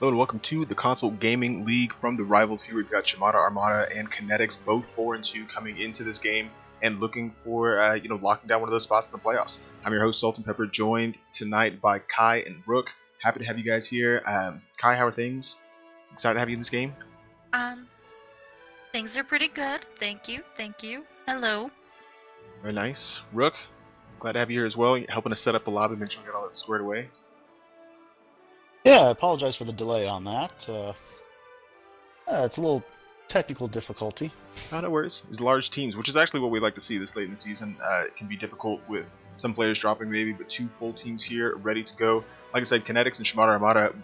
Hello and welcome to the Console Gaming League. From the rivals here, we've got Shimada, Armada, and Kinetix, both 4-2 coming into this game and looking for, locking down one of those spots in the playoffs. I'm your host, Salt and Pepper, joined tonight by Kai and Rook. Happy to have you guys here. Kai, how are things? Excited to have you in this game? Things are pretty good. Thank you. Hello. Very nice. Rook, glad to have you here as well. You're helping us set up the lobby, make sure we get all that squared away. Yeah, I apologize for the delay on that. It's a little technical difficulty. No worries. These large teams, which is actually what we like to see this late in the season. It can be difficult with some players dropping maybe, but two full teams here ready to go. Like I said, Kinetix and Shimada Armada,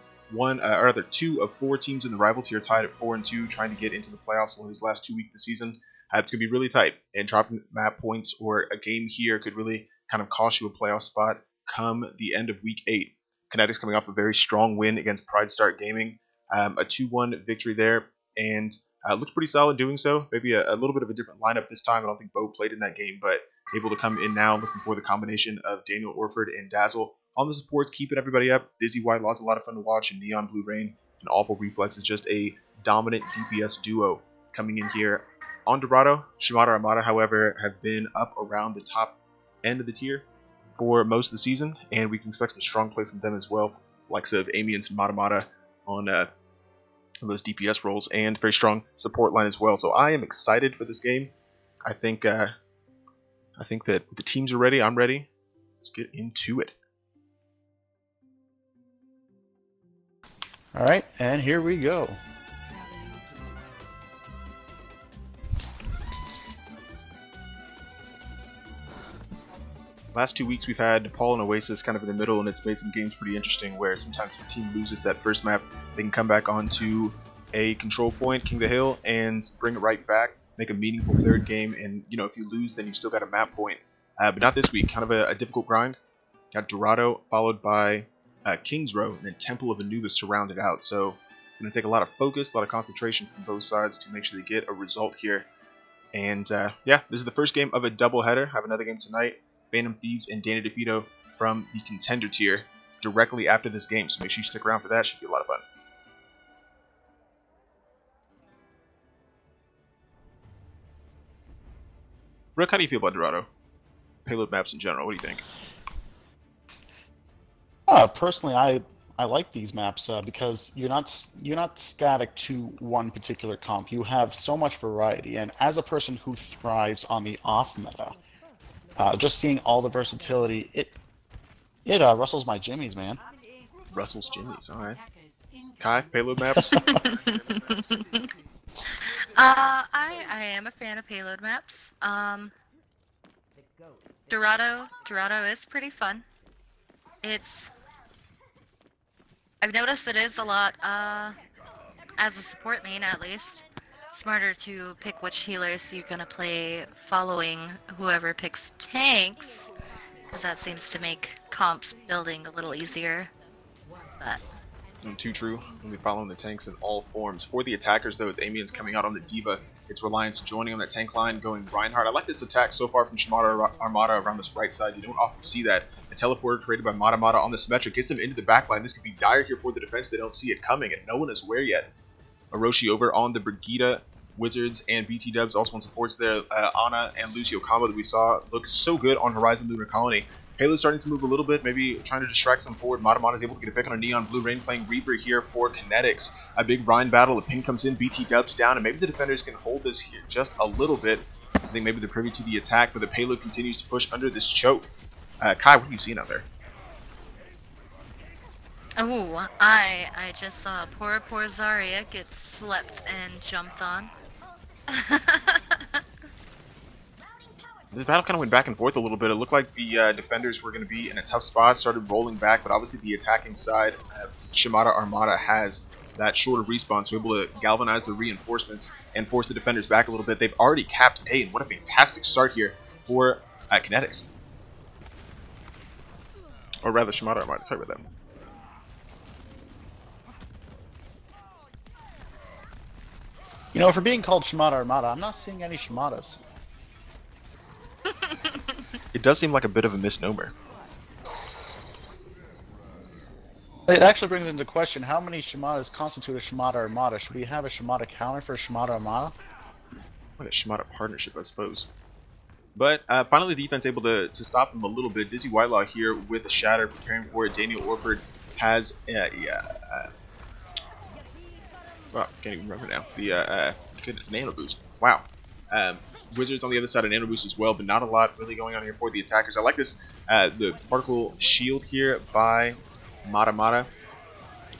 two of four teams in the rival tier tied at 4-2, trying to get into the playoffs one of these last 2 weeks of the season. It's going to be really tight, and dropping map points or a game here could really kind of cost you a playoff spot come the end of week 8. Kinetix coming off a very strong win against Pride Start Gaming, a 2-1 victory there, and looked pretty solid doing so. Maybe a little bit of a different lineup this time. I don't think Bo played in that game, but able to come in now, looking for the combination of Daniel Orford and Dazzle on the supports, keeping everybody up. Dizzy White, lots a lot of fun to watch, and Neon Blue Rain and Awful Reflex is just a dominant DPS duo coming in here. On Dorado, Shimada Armada, however, have been up around the top end of the tier for most of the season, and we can expect some strong play from them as well, likes of Amy and Shimada on those DPS roles, and very strong support line as well. So I am excited for this game. I think that the teams are ready. I'm ready. Let's get into it. All right, and here we go. Last 2 weeks we've had Paul and Oasis kind of in the middle, and it's made some games pretty interesting where sometimes if a team loses that first map, they can come back onto a control point, King the Hill, and bring it right back, make a meaningful third game, and if you lose, then you still got a map point. But not this week, kind of a difficult grind. Got Dorado, followed by King's Row, and then Temple of Anubis to round it out. So it's going to take a lot of focus, a lot of concentration from both sides to make sure they get a result here. And this is the first game of a doubleheader. Have another game tonight. Phantom Thieves and Dana DeVito from the contender tier directly after this game, so make sure you stick around for that. Should be a lot of fun. Rook, how do you feel about Dorado? Payload maps in general, what do you think? Personally, I like these maps because you're not static to one particular comp. You have so much variety, and as a person who thrives on the off meta, just seeing all the versatility, it rustles my jimmies, man. Rustles jimmies, alright. Kai, payload maps? I am a fan of payload maps. Dorado is pretty fun. I've noticed it is a lot, as a support main at least, smarter to pick which healers you're gonna play following whoever picks tanks, because that seems to make comps building a little easier. But too true. We'll be following the tanks in all forms. For the attackers, though, it's Amiens coming out on the Diva. It's Reliance joining on that tank line, going Reinhardt. I like this attack so far from Shimada Armada around this right side. You don't often see that. A teleporter created by Mata on the Symmetric gets them into the backline. This could be dire here for the defense. They don't see it coming, and no one is aware yet. Orochi over on the Brigida, Wizards, and BT Dubs also on supports there. Ana and Lucio combo that we saw look so good on Horizon Lunar Colony. Halo's starting to move a little bit, maybe trying to distract some forward. Mata is able to get a pick on a Neon Blue Rain, playing Reaper here for Kinetix. A big Rhine battle, a ping comes in, BT Dubs down, and maybe the defenders can hold this here just a little bit. I think maybe they're privy to the attack, but the payload continues to push under this choke. Kai, what are you seeing out there? oh, I just saw poor Zarya get slept and jumped on. The battle kind of went back and forth a little bit. It looked like the defenders were going to be in a tough spot, started rolling back, but obviously the attacking side, Shimada Armada has that shorter respawn, so able to galvanize the reinforcements and force the defenders back a little bit. They've already capped A, and what a fantastic start here for Kinetix. Or rather, Shimada Armada, sorry about that. For being called Shimada Armada, I'm not seeing any Shimadas. It does seem like a bit of a misnomer. It actually brings into question how many Shimadas constitute a Shimada Armada. Should we have a Shimada counter for a Shimada Armada? What a Shimada partnership, I suppose. But finally, the defense able to stop him a little bit. Dizzy Whitelaw here with a Shatter, preparing for it. Daniel Orford has, well, can't even remember now. The, goodness, Nano Boost. Wow. Wizards on the other side of Nano Boost as well, but not a lot really going on here for the attackers. I like this, the Particle Shield here by Mata.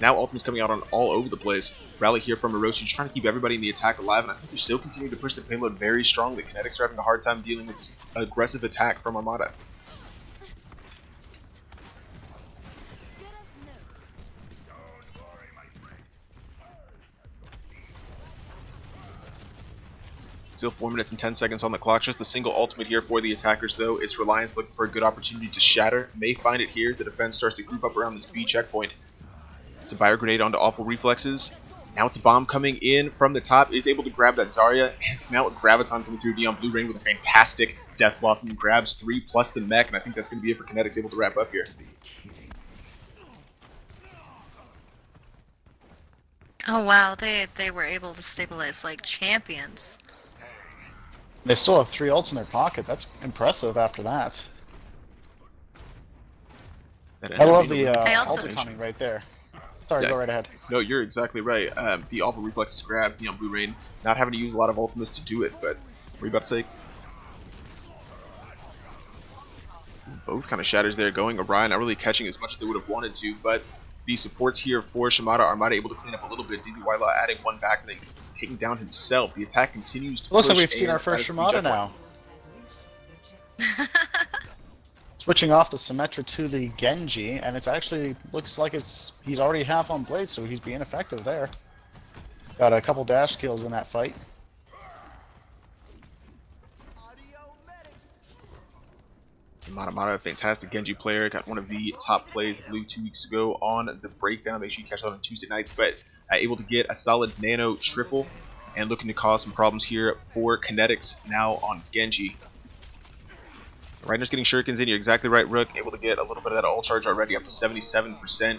Now Ultimate's coming out on all over the place. Rally here from Orochi, just trying to keep everybody in the attack alive, and I think they're still continuing to push the payload very strongly. Kinetix are having a hard time dealing with this aggressive attack from Armada. Still 4 minutes and 10 seconds on the clock. Just a single ultimate here for the attackers, though. It's Reliance looking for a good opportunity to shatter. May find it here as the defense starts to group up around this B checkpoint. It's a Bio Grenade onto Awful Reflexes. Now it's a bomb coming in from the top. Is able to grab that Zarya. Now with Graviton coming through Neon Blue Rain with a fantastic Death Blossom. Grabs 3 plus the mech, and I think that's going to be it for Kinetix, able to wrap up here. Oh wow, they were able to stabilize like champions. They still have 3 ults in their pocket. That's impressive after that. I love the ult coming right there. Sorry, yeah, go right ahead. No, you're exactly right. The Awful Reflexes grab, Neon Blue Rain, not having to use a lot of ultimates to do it, but what were you about to say? Both kind of shatters there going. Orion not really catching as much as they would have wanted to, but the supports here for Shimada Armada able to clean up a little bit. Dizzy Whitelaw adding 1 back and then taking down himself. The attack continues to looks like we've seen our first Shimada now. Switching off the Symmetra to the Genji, and it's actually looks like he's already half on blade, so he's being effective there. Got a couple dash kills in that fight. Mata, a fantastic Genji player, got one of the top plays, I believe, 2 weeks ago on the breakdown. Make sure you catch that on Tuesday nights, but able to get a solid nano triple and looking to cause some problems here for Kinetix now on Genji. Reiner's getting shurikens in. You're exactly right, Rook. Able to get a little bit of that ult charge already, up to 77%.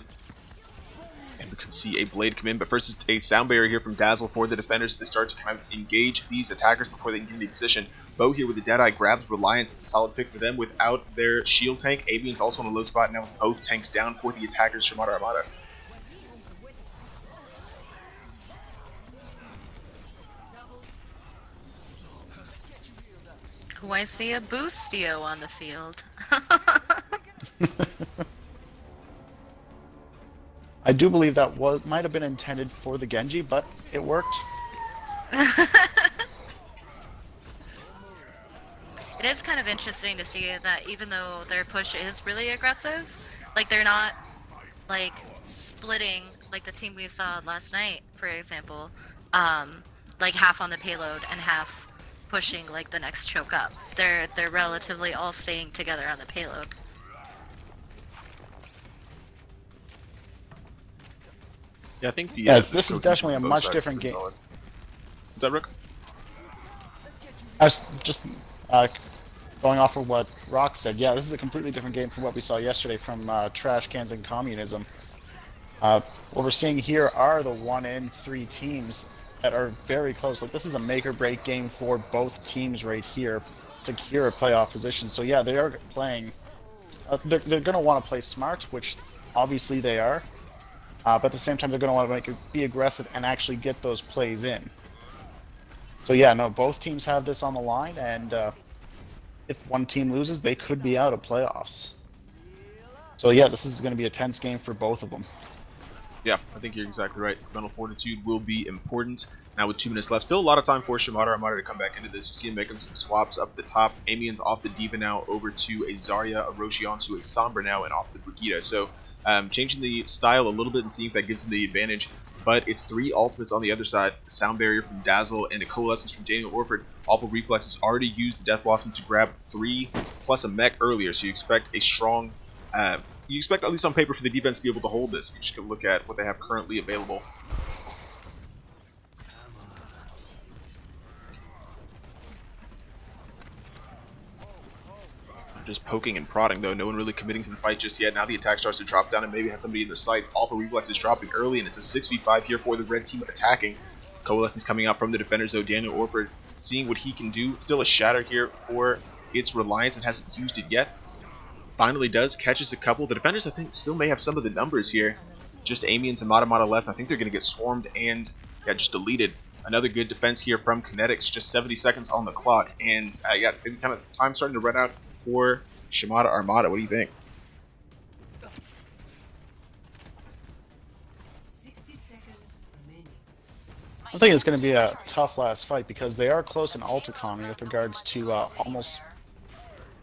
And we can see a blade come in. But first, it's a sound barrier here from Dazzle for the defenders. They start to kind of engage these attackers before they can get into position. Bo here with the Deadeye grabs Reliance. It's a solid pick for them without their shield tank. Avian's also in a low spot. Now with both tanks down for the attackers, Shimada Armada. Oh, I see a Boostio on the field. I do believe that might have been intended for the Genji, but it worked. It is kind of interesting to see that even though their push is really aggressive, like they're not like splitting like the team we saw last night, for example, like half on the payload and half pushing like the next choke up. They're relatively all staying together on the payload. Yeah, I think the this is definitely a much different game. Is that Rook? I was just going off of what Rock said. Yeah, this is a completely different game from what we saw yesterday from Trash Cans and Communism. What we're seeing here are the 1 in 3 teams that are very close. Like, this is a make or break game for both teams right here to secure a playoff position. So yeah, they are playing. They're going to want to play smart, which obviously they are. But at the same time, they're going to want to be aggressive and actually get those plays in. So yeah, no, both teams have this on the line, and if one team loses, they could be out of playoffs. So yeah, this is going to be a tense game for both of them. Yeah, I think you're exactly right. Mental fortitude will be important. Now with 2 minutes left, still a lot of time for Shimada Armada to come back into this. You see him making some swaps up the top. Amien's off the Diva now over to a Zarya, a Roshi onto a Sombra now, and off the Brigitte. So changing the style a little bit and seeing if that gives them the advantage. But it's 3 ultimates on the other side. A Sound Barrier from Dazzle and a Coalescence from Daniel Orford. Awful Reflexes already used the Death Blossom to grab 3 plus a mech earlier, so you expect a strong... you expect, at least on paper, for the defense to be able to hold this. You just can look at what they have currently available. just poking and prodding, though. No one really committing to the fight just yet. Now the attack starts to drop down and maybe has somebody in their sights. Alpha Reflex is dropping early, and it's a 6v5 here for the red team attacking. Coalescence coming out from the defenders, though. Daniel Orford seeing what he can do. Still a shatter here for its Reliance and hasn't used it yet. Finally does, catches a couple. The defenders, I think, still may have some of the numbers here. Just Amy and Shimada left. I think they're going to get swarmed and just deleted. Another good defense here from Kinetix. Just 70 seconds on the clock. And yeah, kind of time starting to run out for Shimada Armada. What do you think? I think it's going to be a tough last fight because they are close in ult economy with regards to almost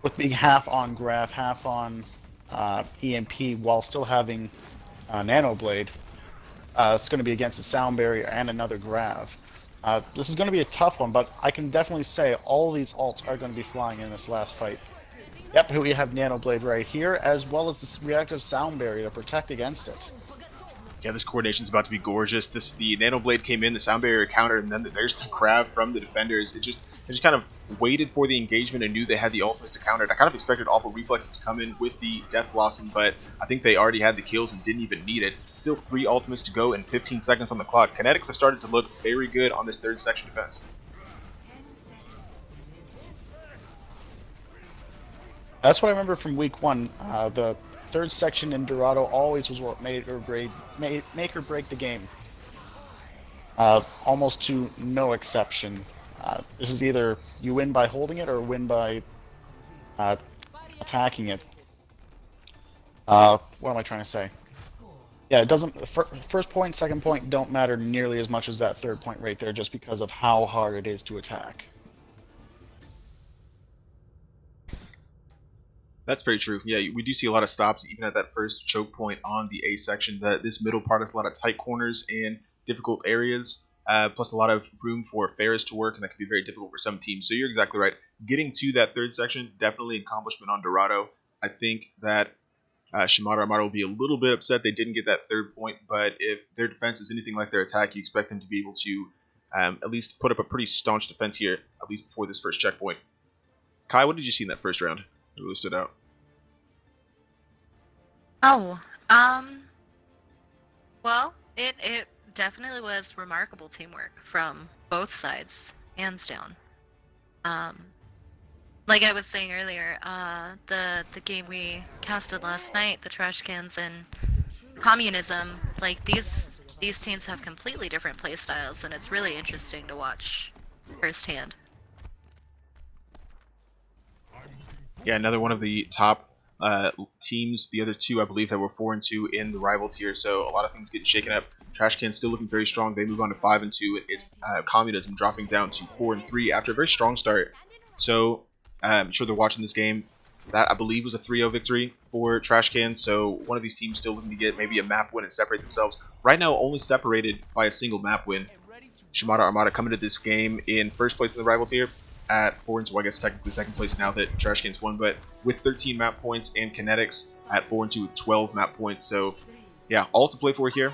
with being half on Graph, half on EMP while still having Nano Blade. It's going to be against a Sound Barrier and another Grav. This is going to be a tough one, but I can definitely say all these ults are going to be flying in this last fight. Yep, we have Nano Blade right here, as well as this reactive Sound Barrier to protect against it. Yeah, this coordination is about to be gorgeous. The Nano Blade came in, the Sound Barrier countered, and then there's the Grav from the defenders. They just kind of waited for the engagement and knew they had the ultimates to counter it. I kind of expected Awful Reflexes to come in with the Death Blossom, but I think they already had the kills and didn't even need it. Still 3 ultimates to go and 15 seconds on the clock. Kinetix have started to look very good on this third section defense. That's what I remember from week 1. The third section in Dorado always was what made or break the game. Almost to no exception. This is either you win by holding it or win by attacking it. What am I trying to say? Yeah, it doesn't. First point, second point don't matter nearly as much as that third point right there, just because of how hard it is to attack. That's very true. Yeah, we do see a lot of stops even at that first choke point on the A section. This middle part has a lot of tight corners and difficult areas, plus a lot of room for Ferris to work, and that can be very difficult for some teams. So you're exactly right. Getting to that third section, definitely an accomplishment on Dorado. I think that Shimada Armada will be a little bit upset they didn't get that third point, but if their defense is anything like their attack, you expect them to be able to at least put up a pretty staunch defense here, at least before this first checkpoint. Kai, what did you see in that first round? It really stood out. Oh, well, it definitely was remarkable teamwork from both sides, hands down. Like I was saying earlier, the game we casted last night, the Trash Cans and Communism, like these teams have completely different play styles, and it's really interesting to watch firsthand. Yeah, another one of the top teams. The other two, I believe, that were 4-2 in the rival tier. So a lot of things getting shaken up. Trash Can still looking very strong. They move on to 5-2. It's Communism dropping down to 4-3 after a very strong start. So I'm sure they're watching this game. That, I believe, was a 3-0 victory for Trash Can. So one of these teams still looking to get maybe a map win and separate themselves. Right now, only separated by a single map win. Shimada Armada coming to this game in first place in the rival tier at 4-2. Well, I guess technically second place now that Trash Can's won, but with 13 map points, and Kinetix at 4-2 with 12 map points. So yeah, all to play for here.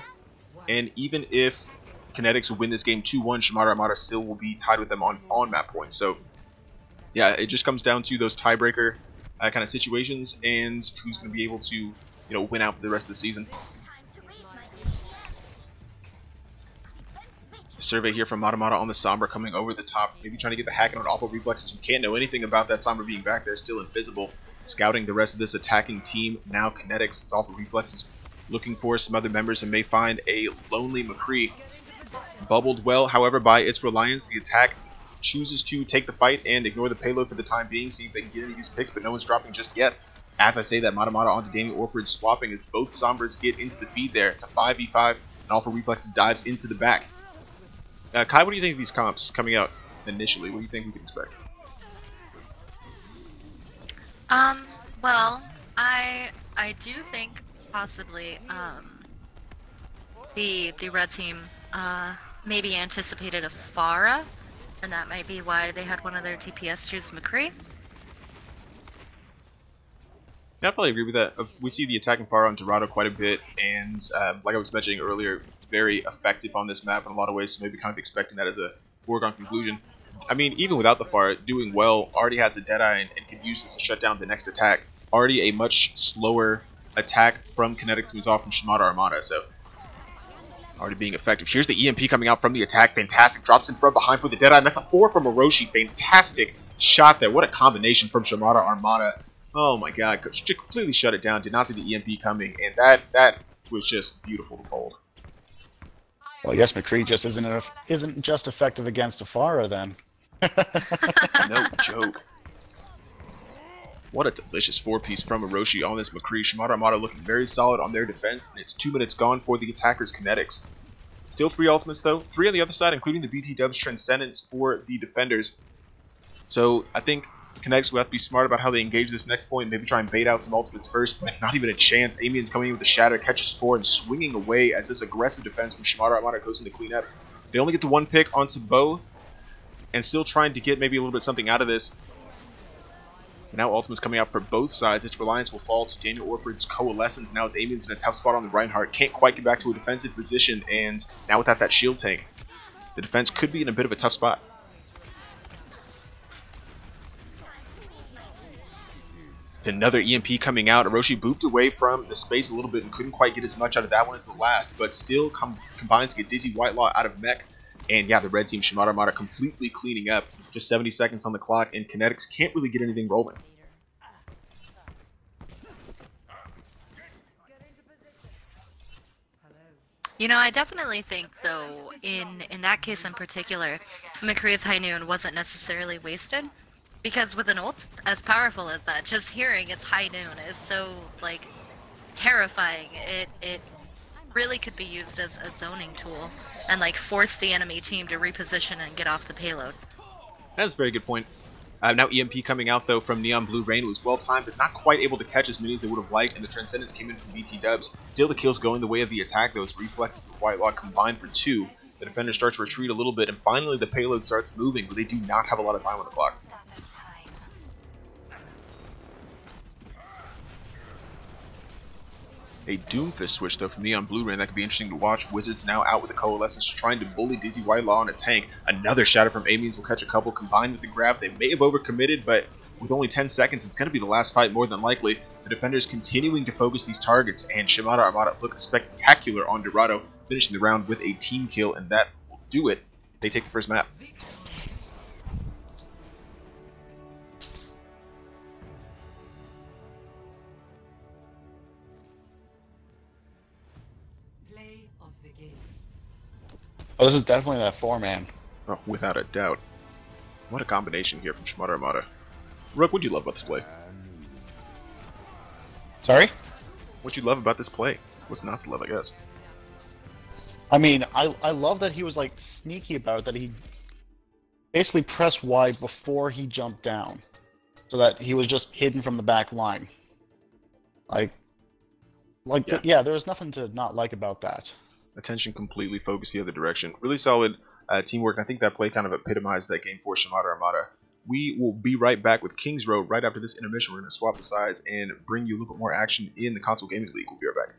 And even if Kinetix will win this game 2-1, Shimada Armada still will be tied with them on map points. So yeah, it just comes down to those tiebreaker kind of situations and who's going to be able to win out for the rest of the season. Survey here from Armada on the Sombra coming over the top, maybe trying to get the hack on Awful Reflexes. You can't know anything about that Sombra being back there, still invisible. Scouting the rest of this attacking team. Now Kinetix, it's Awful Reflexes looking for some other members and may find a lonely McCree. Bubbled well, however, by its Reliance. The attack chooses to take the fight and ignore the payload for the time being, see if they can get any of these picks, but no one's dropping just yet. As I say that, Mata onto Daniel Orford swapping as both Sombras get into the feed there. It's a 5v5, and Awful Reflexes dives into the back. Kai, what do you think of these comps coming out initially? What do you think we can expect? Well, I do think possibly the red team maybe anticipated a Pharah, and that might be why they had one of their DPS choose McCree. Yeah, I probably agree with that. We see the attacking Pharah on Dorado quite a bit, and like I was mentioning earlier, very effective on this map in a lot of ways, so maybe kind of expecting that as a foregone conclusion. I mean, even without the Pharah, doing well, already has a Deadeye and can use this to shut down the next attack. Already a much slower attack from Kinetix moves off from Shimada Armada, so already being effective. Here's the EMP coming out from the attack. Fantastic. Drops in from behind for the Deadeye, and that's a 4 from Orochi. Fantastic shot there. What a combination from Shimada Armada. Oh my god. Completely shut it down. Did not see the EMP coming, and that was just beautiful to hold. Well, I guess McCree just isn't just effective against a Pharah then. No joke. What a delicious 4-piece from Orochi on this McCree. Shimada Armada looking very solid on their defense, and it's 2 minutes gone for the attackers' Kinetix. Still 3 ultimates though. 3 on the other side, including the BT Dubs Transcendence for the defenders. So I think Kinetix will have to be smart about how they engage this next point. Maybe try and bait out some ultimates first, but not even a chance. Amien's coming in with the Shatter, catches 4, and swinging away as this aggressive defense from Shimada Armada goes into cleanup. They only get the 1 pick onto Bo, and still trying to get maybe a little bit something out of this. And now ultimates coming out for both sides. Its reliance will fall to Daniel Orford's Coalescence. Now it's Amien's in a tough spot on the Reinhardt. Can't quite get back to a defensive position, and now without that shield tank, the defense could be in a bit of a tough spot. It's another EMP coming out. Orochi booped away from the space a little bit and couldn't quite get as much out of that one as the last, but still combines to get Dizzy Whitelaw out of mech. And yeah, the red team, Shimada Armada, completely cleaning up. Just 70 seconds on the clock, and Kinetix can't really get anything rolling. You know, I definitely think, though, in that case in particular, McCree's High Noon wasn't necessarily wasted. Because with an ult as powerful as that, just hearing its High Noon is so, like, terrifying. It really could be used as a zoning tool and like force the enemy team to reposition and get off the payload. That's a very good point. Now EMP coming out though from Neon Blue Rain. It was well timed, but not quite able to catch as many as they would have liked, and the Transcendence came in from BT Dubs. Still the kills going the way of the attack though, as Reflexes and Whitelaw combined for 2. The defender starts to retreat a little bit, and finally the payload starts moving, but they do not have a lot of time on the clock. A Doomfist switch though from Neon Blue Rain that could be interesting to watch. Wizards now out with the Coalescence trying to bully Dizzy Whitelaw on a tank. Another Shatter from Amiens will catch a couple combined with the grab. They may have overcommitted, but with only 10 seconds, it's going to be the last fight more than likely. The defenders continuing to focus these targets, and Shimada Armada looked spectacular on Dorado, finishing the round with a team kill, and that will do it. They take the first map. Oh, this is definitely that 4-man. Oh, without a doubt. What a combination here from Shimada Armada. Rook, what do you love about this play? Sorry? What do you love about this play? What's not to love, I guess? I mean, I love that he was like sneaky about it, that he basically pressed Y before he jumped down, so that he was just hidden from the back line. Yeah, there was nothing to not like about that. Attention completely focused the other direction. Really solid teamwork. I think that play kind of epitomized that game for Shimada Armada. We will be right back with Kings Row right after this intermission. We're going to swap the sides and bring you a little bit more action in the Console Gaming League. We'll be right back.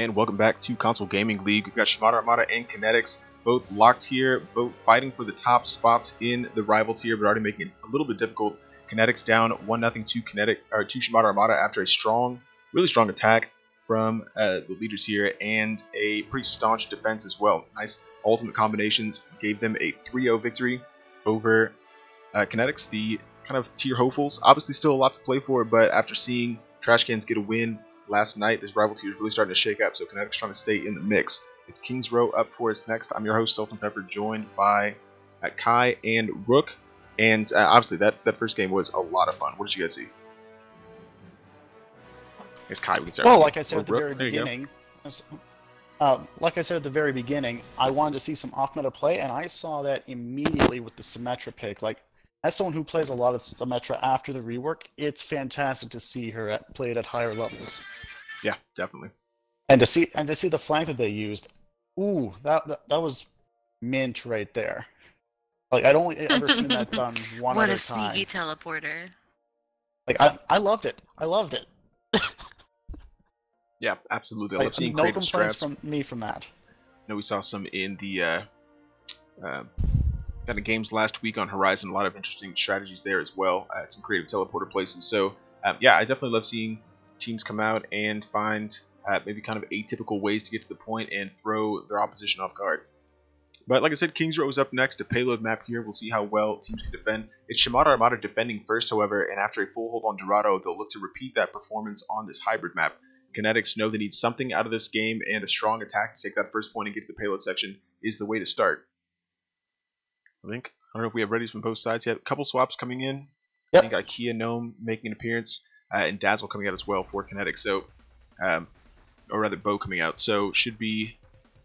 And welcome back to Console Gaming League. We've got Shimada, Armada, and Kinetix both locked here, both fighting for the top spots in the rival tier, but already making it a little bit difficult. Kinetix down 1-0 to Shimada Armada after a really strong attack from the leaders here, and a pretty staunch defense as well. Nice ultimate combinations gave them a 3-0 victory over Kinetix, the kind of tier hopefuls. Obviously still a lot to play for, but after seeing Trash Cans get a win last night, this rival tier is really starting to shake up, so Kinetix trying to stay in the mix. It's King's Row up for us next. I'm your host, Sultan Pepper, joined by Kai and Rook. And obviously that first game was a lot of fun. What did you guys see? I guess Kai, we can start. Well, like I said at the very beginning, I wanted to see some off-meta play, and I saw that immediately with the Symmetra pick. Like, as someone who plays a lot of Symmetra after the rework, it's fantastic to see her played at higher levels. Yeah, definitely. And to see the flank that they used, ooh, that was mint right there. Like, I'd only ever seen that done one what other a time. sneaky teleporter. Like, I loved it. I loved it. Yeah, absolutely. I Like, love seeing no creative complaints strats. from me from that. No, we saw some in the kind of games last week on Horizon. A lot of interesting strategies there as well. Some creative teleporter places. So yeah, I definitely love seeing teams come out and find maybe kind of atypical ways to get to the point and throw their opposition off guard. But like I said, King's Row is up next, a payload map here. We'll see how well teams can defend. It's Shimada Armada defending first, however, and after a full hold on Dorado, they'll look to repeat that performance on this hybrid map. Kinetix know they need something out of this game, and a strong attack to take that first point and get to the payload section is the way to start. I don't know if we have readies from both sides yet. A couple swaps coming in. Yep. I think IKEA Gnome making an appearance, and Dazzle coming out as well for Kinetix. So, or rather, Bo coming out. So should be,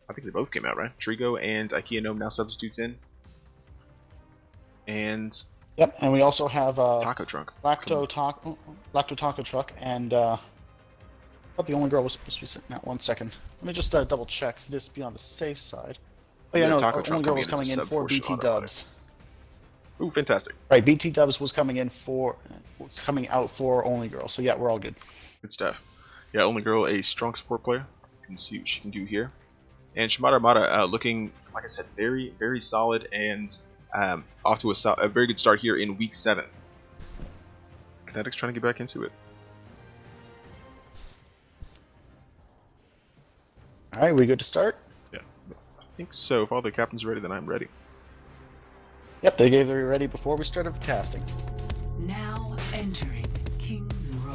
I think they both came out, right? Trigo and IKEA Gnome now substitutes in. And Yep, and we also have Taco Trunk. Lacto Taco Truck, and I thought the only girl was supposed to be sitting out. 1 second. Let me just double check this be on the safe side. Oh yeah, no, Taco the Trunk only girl was coming in coming as a in for sub-portion BT automatic. Dubs. Ooh, fantastic. Right, BT Dubs was coming out for only girl. So yeah, we're all good. Good stuff. Yeah, only girl, a strong support player. You can see what she can do here. And Shimada Armada looking, like I said, very, very solid and off to a very good start here in week 7. Kinetix trying to get back into it. All right, we good to start? Yeah, I think so. If all the captains are ready, then I'm ready. Yep, they gave their ready before we started casting. Now entering King's Row.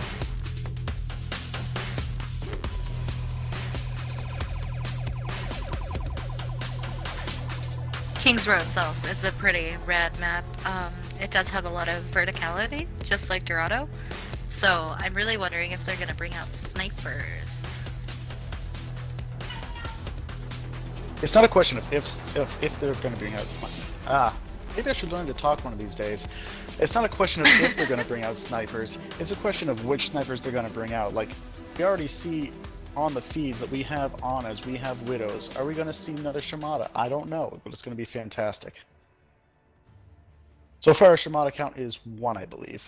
King's Row itself is a pretty rad map. It does have a lot of verticality, just like Dorado. So I'm really wondering if they're going to bring out snipers. It's not a question of if they're going to bring out snipers. Maybe I should learn to talk one of these days. It's not a question of if they're going to bring out snipers. It's a question of which snipers they're going to bring out. Like, we already see on the feeds that we have Annas, we have Widows. Are we going to see another Shimada? I don't know, but it's going to be fantastic. So far, our Shimada count is 1, I believe.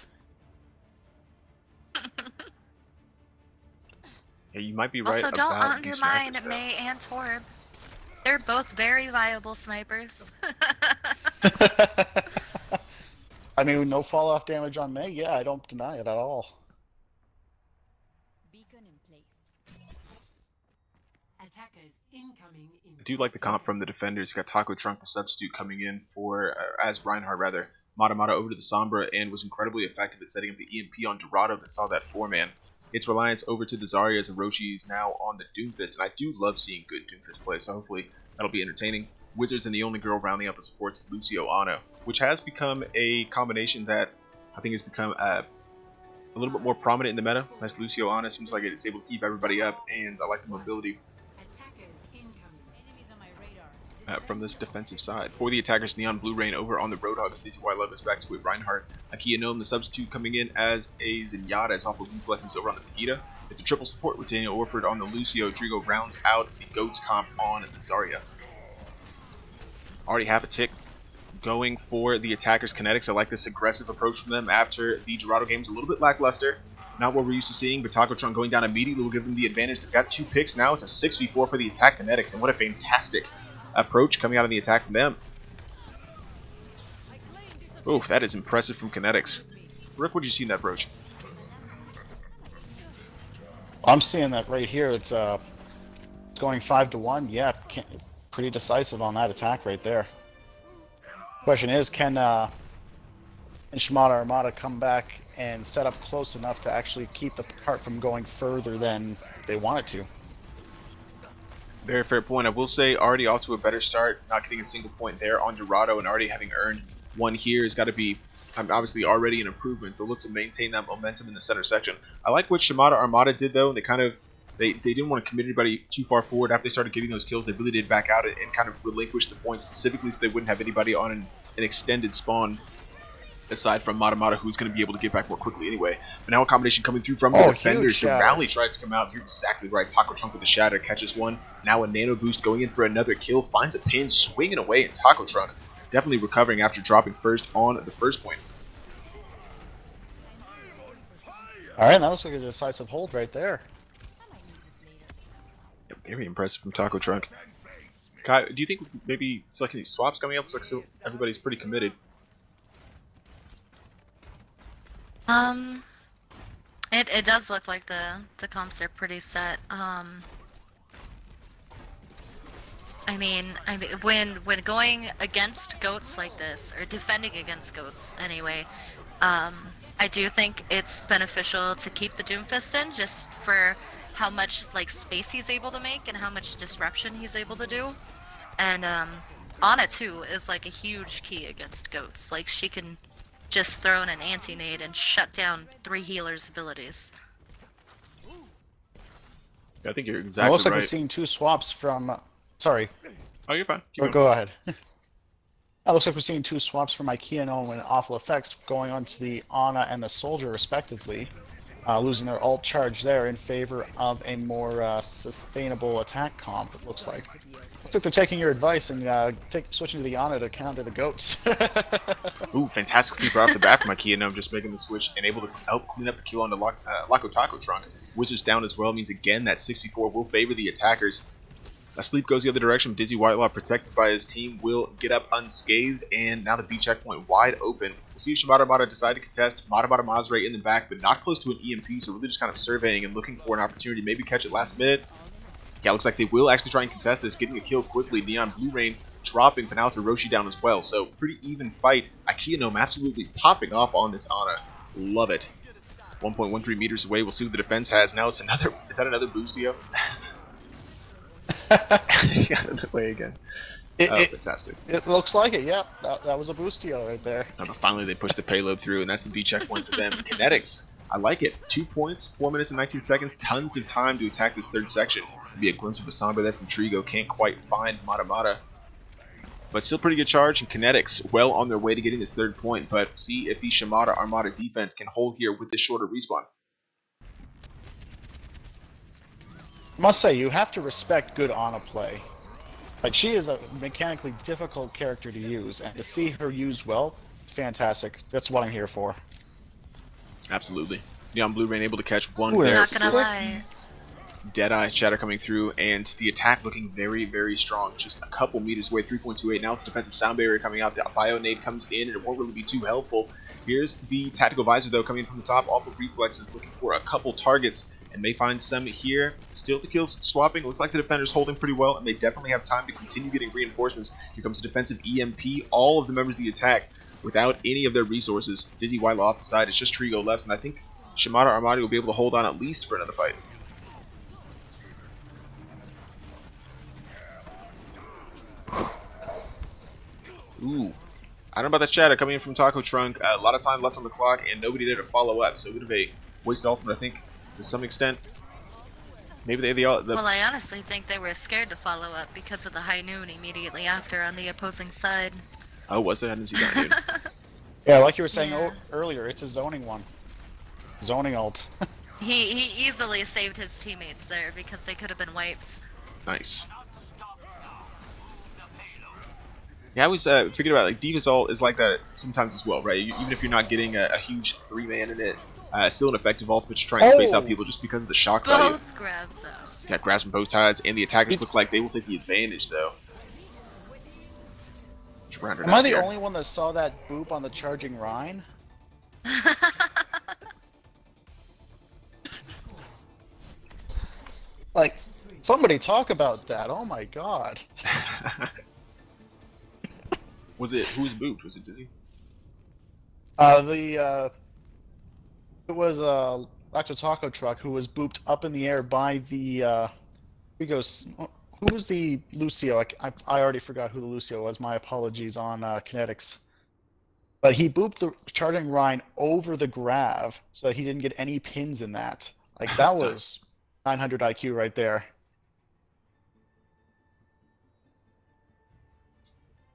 Yeah, you might be right Also, don't about these undermine snipers, though. May and Torb. They're both very viable snipers. I mean, no fall-off damage on May? Yeah, I don't deny it at all. Beacon in place. Attackers incoming in. I do like the comp from the defenders. You got Taco Trunk, the substitute, coming in for, as Reinhardt rather, Mata over to the Sombra, and was incredibly effective at setting up the EMP on Dorado that saw that 4-man. Its reliance over to the Zarya as Orochi is now on the Doomfist, and I do love seeing good Doomfist play, so hopefully that'll be entertaining. Wizards and the only girl rounding out the supports, Lucio Anna, which has become a combination that I think has become a little bit more prominent in the meta. Nice Lucio Anna, seems like it's able to keep everybody up, and I like the mobility Attackers incoming. Enemies on my radar. from this defensive side. For the attackers, Neon Blue Rain over on the Roadhog. Stacy White Love is back to it. Reinhardt, IKEA Gnome, the substitute, coming in as a Zenyatta, as awful reflexes over on the Vegeta. It's a triple support with Daniel Orford on the Lucio. Trigo rounds out the Goats comp on the Zarya. Already have a tick going for the attackers. Kinetix, I like this aggressive approach from them after the Dorado game was a little bit lackluster. not what we're used to seeing, but Takotron going down immediately will give them the advantage. They've got 2 picks now. It's a 6v4 for the attack Kinetix, and what a fantastic approach coming out of the attack from them. Oof, that is impressive from Kinetix. Rick, what did you see in that approach? I'm seeing that right here. It's going 5-1. Yeah, pretty decisive on that attack right there. Question is, can Shimada Armada come back and set up close enough to actually keep the cart from going further than they want it to? Very fair point. I will say, already off to a better start, not getting a single point there on Dorado, and already having earned one here has got to be obviously already an improvement. They'll look to maintain that momentum in the center section. I like what Shimada Armada did though, and they didn't want to commit anybody too far forward. After they started getting those kills, they really did back out and kind of relinquish the point specifically so they wouldn't have anybody on an extended spawn aside from Mata, who's going to be able to get back more quickly anyway. But now a combination coming through from the defenders. The rally tries to come out. You're exactly right. Taco Trunk with the shatter catches one. Now a nano boost going in for another kill. Finds a pin, swinging away, and Taco Trunk definitely recovering after dropping first on the first point. Alright, that looks like a decisive hold right there. Yep, very impressive from Taco Trunk. Kai, do you think maybe selecting these swaps coming up? Looks like everybody's pretty committed. It does look like the comps are pretty set. I mean, when going against goats like this, or defending against goats anyway, I do think it's beneficial to keep the Doomfist in, just for how much like space he's able to make and how much disruption he's able to do. And Ana too is like a huge key against goats. Like she can just throw in an anti-nade and shut down 3 healers' abilities. Yeah, I think you're exactly right. It looks like we're seeing 2 swaps from... Sorry. Oh, you're fine. Go ahead. It looks like we're seeing 2 swaps from IKEA and Awful Effects going on to the Ana and the Soldier respectively, losing their ult charge there in favor of a more sustainable attack comp, it looks like. Looks like they're taking your advice and switching to the Ana to counter the goats. Ooh, fantastic sleeper off the bat from IKEA, just making the switch and able to help clean up the kill on the Laco Taco Trunk. Wizards down as well means again that 64 will favor the attackers. Sleep goes the other direction. Dizzy Whitelaw, protected by his team, will get up unscathed, and now the B checkpoint wide open. We'll see if Shimada Mata decide to contest. Mata Mazre in the back, but not close to an EMP, so really just kind of surveying and looking for an opportunity, maybe catch it last minute. Yeah, looks like they will actually try and contest this, getting a kill quickly. Neon Blue Rain dropping, but now it's a Roshi down as well, so pretty even fight. IKEA Gnome absolutely popping off on this Ana. Love it. 1.13 meters away. We'll see what the defense has. Now it's another... Is that another Boostio? Yeah, the way again. Fantastic. It looks like it, yeah. That was a boostio right there. But finally they push the payload through, and that's the B checkpoint for them. Kinetix, I like it. 2 points, 4 minutes and 19 seconds, tons of time to attack this third section. Be a glimpse of a Samba there from Trigo, can't quite find Mata. But still pretty good charge, and Kinetix well on their way to getting this third point, but see if the Shimada Armada defense can hold here with this shorter respawn. I must say, you have to respect good Ana play. Like, she is a mechanically difficult character to use, and to see her used well, fantastic. That's what I'm here for. Absolutely. Neon Blue Rain able to catch one Ooh, there. Not gonna lie. Deadeye Shatter coming through, and the attack looking very, very strong. Just a couple meters away, 3.28. Now it's defensive sound barrier coming out. The Bio Nade comes in, and it won't really be too helpful. Here's the Tactical Visor, though, coming in from the top. Awful Reflexes looking for a couple targets, and may find some here. Still the kills swapping. Looks like the defender's holding pretty well, and they definitely have time to continue getting reinforcements. Here comes a defensive EMP. All of the members of the attack without any of their resources. Dizzy Whitelaw off the side. It's just Trigo left, and I think Shimada Armada will be able to hold on at least for another fight. Ooh. I don't know about that shadow coming in from Taco Trunk. A lot of time left on the clock, and nobody there to follow up, so a bit of a wasted ultimate, I think, to some extent. Maybe they all... Well, I honestly think they were scared to follow up because of the high noon immediately after on the opposing side. Oh, was it? I didn't see that, dude. Yeah, like you were saying Yeah. earlier, it's a zoning one. Zoning ult. He easily saved his teammates there because they could have been wiped. Nice. Yeah, I always figured about, like, D.Va's ult is like that sometimes as well, right? Even if you're not getting a huge 3-man in it, Still an effective ultimate to try and space out Oh! people just because of the shock value. Both grabs though. Got grabs from both sides, and the attackers look like they will take the advantage though. Am I the only one that saw that boop on the charging Rhine? Like, somebody talk about that. Oh my god. Was it who's booped? Was it Dizzy? It was Lacto Taco Truck who was booped up in the air by the who was the Lucio? I already forgot who the Lucio was. My apologies on Kinetix. But he booped the charging Rhine over the grav so that he didn't get any pins in that. Like, that was 900 IQ right there.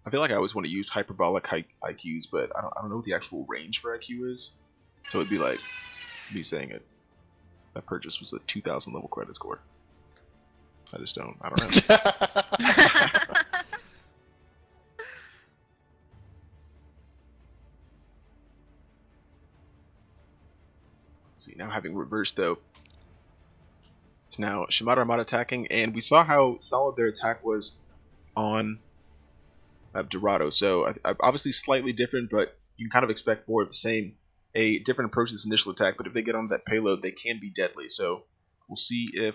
I feel like I always want to use hyperbolic IQs, but I don't know what the actual range for IQ is. So it'd be like me saying it. That purchase was a 2,000 level credit score. I don't know. See, now having reversed though, it's now Shimada Armada attacking, and we saw how solid their attack was on Dorado. So obviously slightly different, but you can kind of expect more of the same. A different approach to this initial attack, but if they get on that payload, they can be deadly. So we'll see if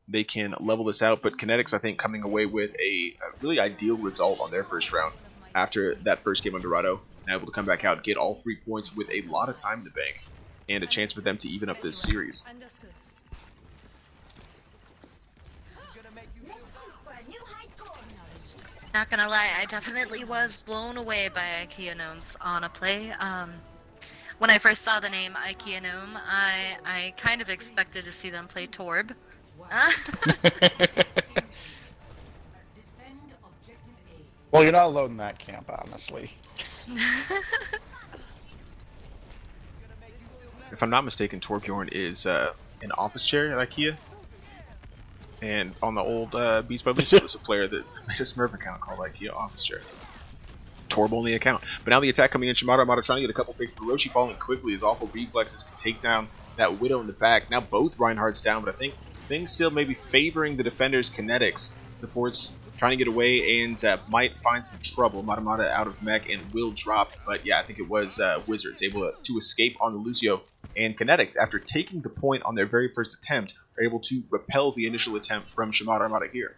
they can level this out. But Kinetix, I think, coming away with a really ideal result on their first round after that first game on Dorado, and able to come back out, get all 3 points with a lot of time in the bank, and a chance for them to even up this series. Understood. Not gonna lie, I definitely was blown away by IKEA Gnomes on a play. When I first saw the name IKEA Gnome, I kind of expected to see them play Torb. Well, you're not alone in that camp, honestly. If I'm not mistaken, Torbjorn is an office chair at IKEA. And on the old Beats by Lucio, there's a player that made a Smurf account called IKEA Office Chair. Torb only account. But now the attack coming in, Shimada Armada trying to get a couple picks, but Roshi falling quickly as awful reflexes can take down that Widow in the back. Now both Reinhardt's down, but I think things still may be favoring the defenders. Kinetix supports trying to get away and might find some trouble. Armada out of mech and will drop, but yeah, I think it was Wizards able to escape on the Lucio. And Kinetix, after taking the point on their very first attempt, are able to repel the initial attempt from Shimada Armada here.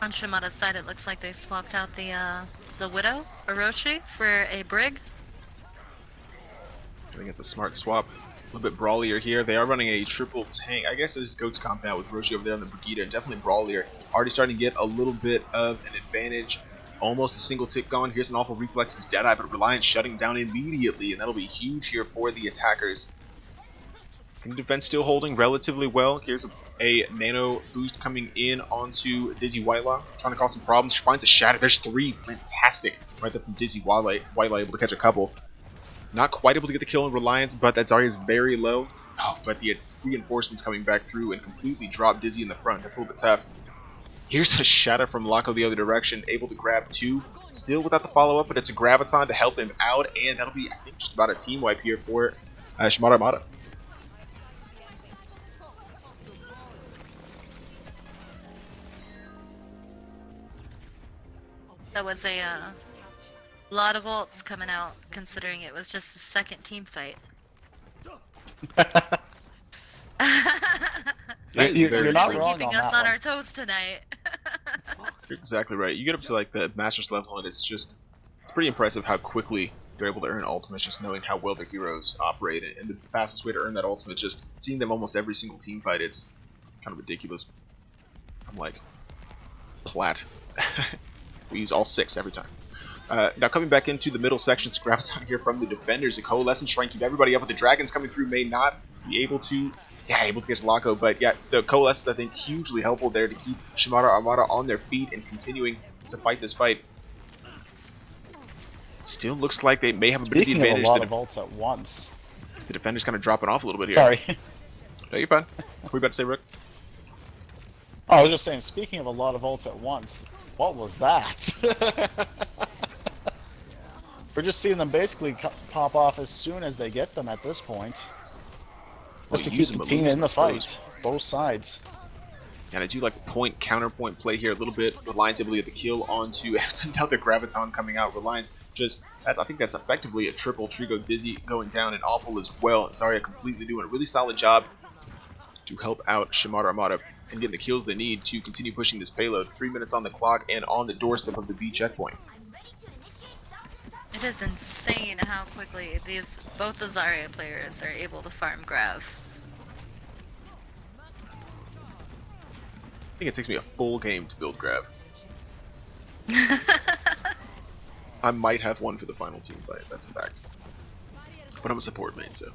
On Shimada's side, it looks like they swapped out the Widow, Orochi, for a Brig. Trying to get the smart swap. A little bit brawlier here. They are running a triple tank. I guess it's Goat's comp now with Roshi over there on the Brigida, and definitely brawlier. Already starting to get a little bit of an advantage. Almost a single tick gone. Here's an awful reflexes Deadeye, but Reliant shutting down immediately, and that'll be huge here for the attackers. And defense still holding relatively well. Here's a nano boost coming in onto Dizzy Whitelaw, trying to cause some problems. She finds a shatter. There's three. Fantastic. Right there from Dizzy Whitelaw, able to catch a couple. Not quite able to get the kill in Reliance, but that Zarya is very low. Oh, but the reinforcements coming back through and completely drop Dizzy in the front. That's a little bit tough. Here's a shatter from Lako the other direction, able to grab two. Still without the follow-up, but it's a Graviton to help him out, and that'll be, I think, just about a team wipe here for Shimada Armada. That was a lot of ults coming out, considering it was just a second team fight. You're not really wrong keeping on us that on one. our toes tonight. You're exactly right. You get up to like the Masters level, and it's pretty impressive how quickly they're able to earn ultimates, just knowing how well their heroes operate. And the fastest way to earn that ultimate, just seeing them almost every single team fight, it's kind of ridiculous. I'm like, plat. We use all 6 every time. Now coming back into the middle section, Graviton here from the defenders. A Coalescence trying to keep everybody up, but the Dragons coming through may not be able to, able to get Lako. But yeah, the Coalescence, I think, hugely helpful there to keep Shimada Armada on their feet and continuing to fight this fight. Still looks like they may have a bit of the advantage. Speaking of a lot of ults at once. The defender's kind of dropping off a little bit here. Sorry. No, you're fine. What were you about to say, Rook? Oh, I was just saying, speaking of a lot of ults at once, What was that? We're just seeing them basically pop off as soon as they get them at this point. Just to keep the team in the fight, both sides. And I do like the point counterpoint play here a little bit. Reliance able to get the kill onto another Graviton coming out. Reliance just I think that's effectively a triple. Trigo Dizzy going down and awful as well. And Zarya completely doing a really solid job to help out Shimada Armada and getting the kills they need to continue pushing this payload. 3 minutes on the clock and on the doorstep of the B checkpoint. It is insane how quickly both the Zarya players are able to farm Grav. I think it takes me a full game to build Grav. I might have one for the final team fight, that's a fact. But I'm a support main, so.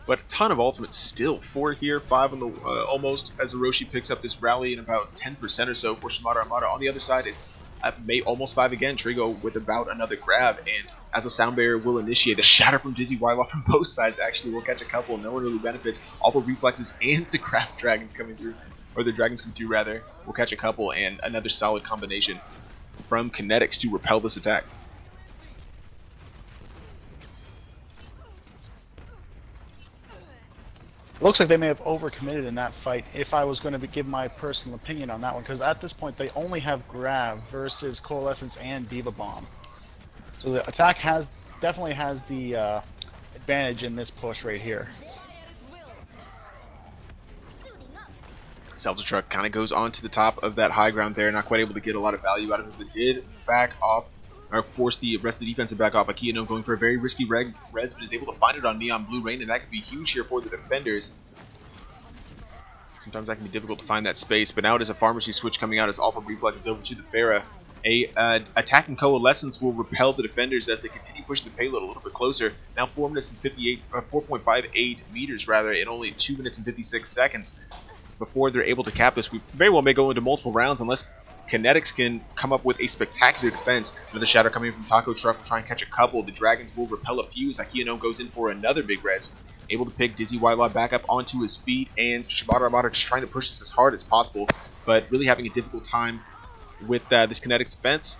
But a ton of ultimates still. 4 here, 5 on the almost as Orochi picks up this rally in about 10% or so for Shimada Armada. On the other side, it's almost 5 again. Trigo with about another grab, and as a sound barrier will initiate, the shatter from Dizzy Wyloff from both sides actually will catch a couple. No one really benefits. All the reflexes and the crab dragons coming through, or the dragons coming through rather, will catch a couple, and another solid combination from Kinetix to repel this attack. Looks like they may have overcommitted in that fight, if I was going to give my personal opinion on that one, because at this point they only have Grav versus Coalescence and Diva Bomb. So the attack definitely has the advantage in this push right here. Seltzer Truck kind of goes on to the top of that high ground there, not quite able to get a lot of value out of it, but did back off, or force the rest of the defense to back off. Akiyano going for a very risky res, but is able to find it on Neon Blue Rain, and that could be huge here for the defenders. Sometimes that can be difficult to find that space, but now it is a pharmacy switch coming out as Alpha Reflex is over to the Pharah. Attacking Coalescence will repel the defenders as they continue pushing the payload a little bit closer. Now 4 minutes and 4.58 meters rather, in only 2 minutes and 56 seconds before they're able to cap this. We very well may go into multiple rounds unless Kinetix can come up with a spectacular defense. Another shatter coming from Taco Truck to try and catch a couple. The Dragons will repel a few. Akiyano goes in for another big res. Able to pick Dizzy Wyloff back up onto his feet, and Shimada Armada just trying to push this as hard as possible, but really having a difficult time with this Kinetix defense.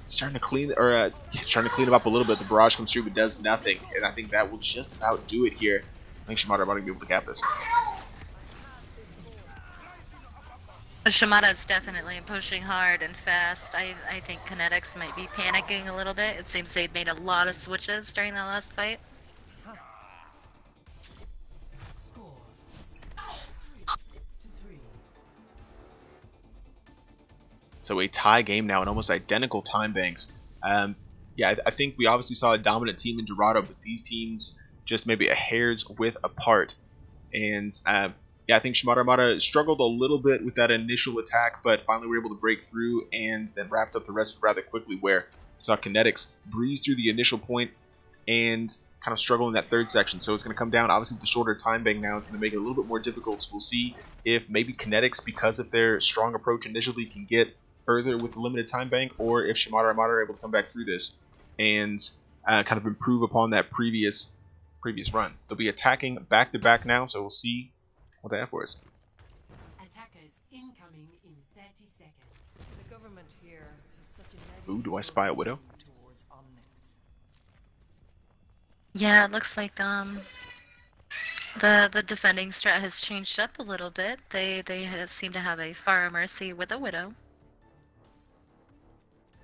Trying to clean them up a little bit. The barrage comes through but does nothing, and I think that will just about do it here. I think Shimada Armada will be able to cap this. Shimada is definitely pushing hard and fast. I think Kinetix might be panicking a little bit. It seems they've made a lot of switches during that last fight. So a tie game now and almost identical time banks. Yeah, I think we obviously saw a dominant team in Dorado, but these teams just maybe a hair's width apart. And yeah, I think Shimada Armada struggled a little bit with that initial attack, but finally were able to break through and then wrapped up the rest rather quickly, where we saw Kinetix breeze through the initial point and kind of struggle in that third section. So it's going to come down, obviously, with the shorter time bank now. It's going to make it a little bit more difficult. So we'll see if maybe Kinetix, because of their strong approach initially, can get further with the limited time bank, or if Shimada Armada are able to come back through this and kind of improve upon that previous run. They'll be attacking back-to-back now, so we'll see what they have for us. Attackers incoming in 30 seconds. The government here is such a Ooh, do I spy a Widow? towards Omnix. Yeah, it looks like the defending strat has changed up a little bit. They seem to have a Far Mercy with a Widow.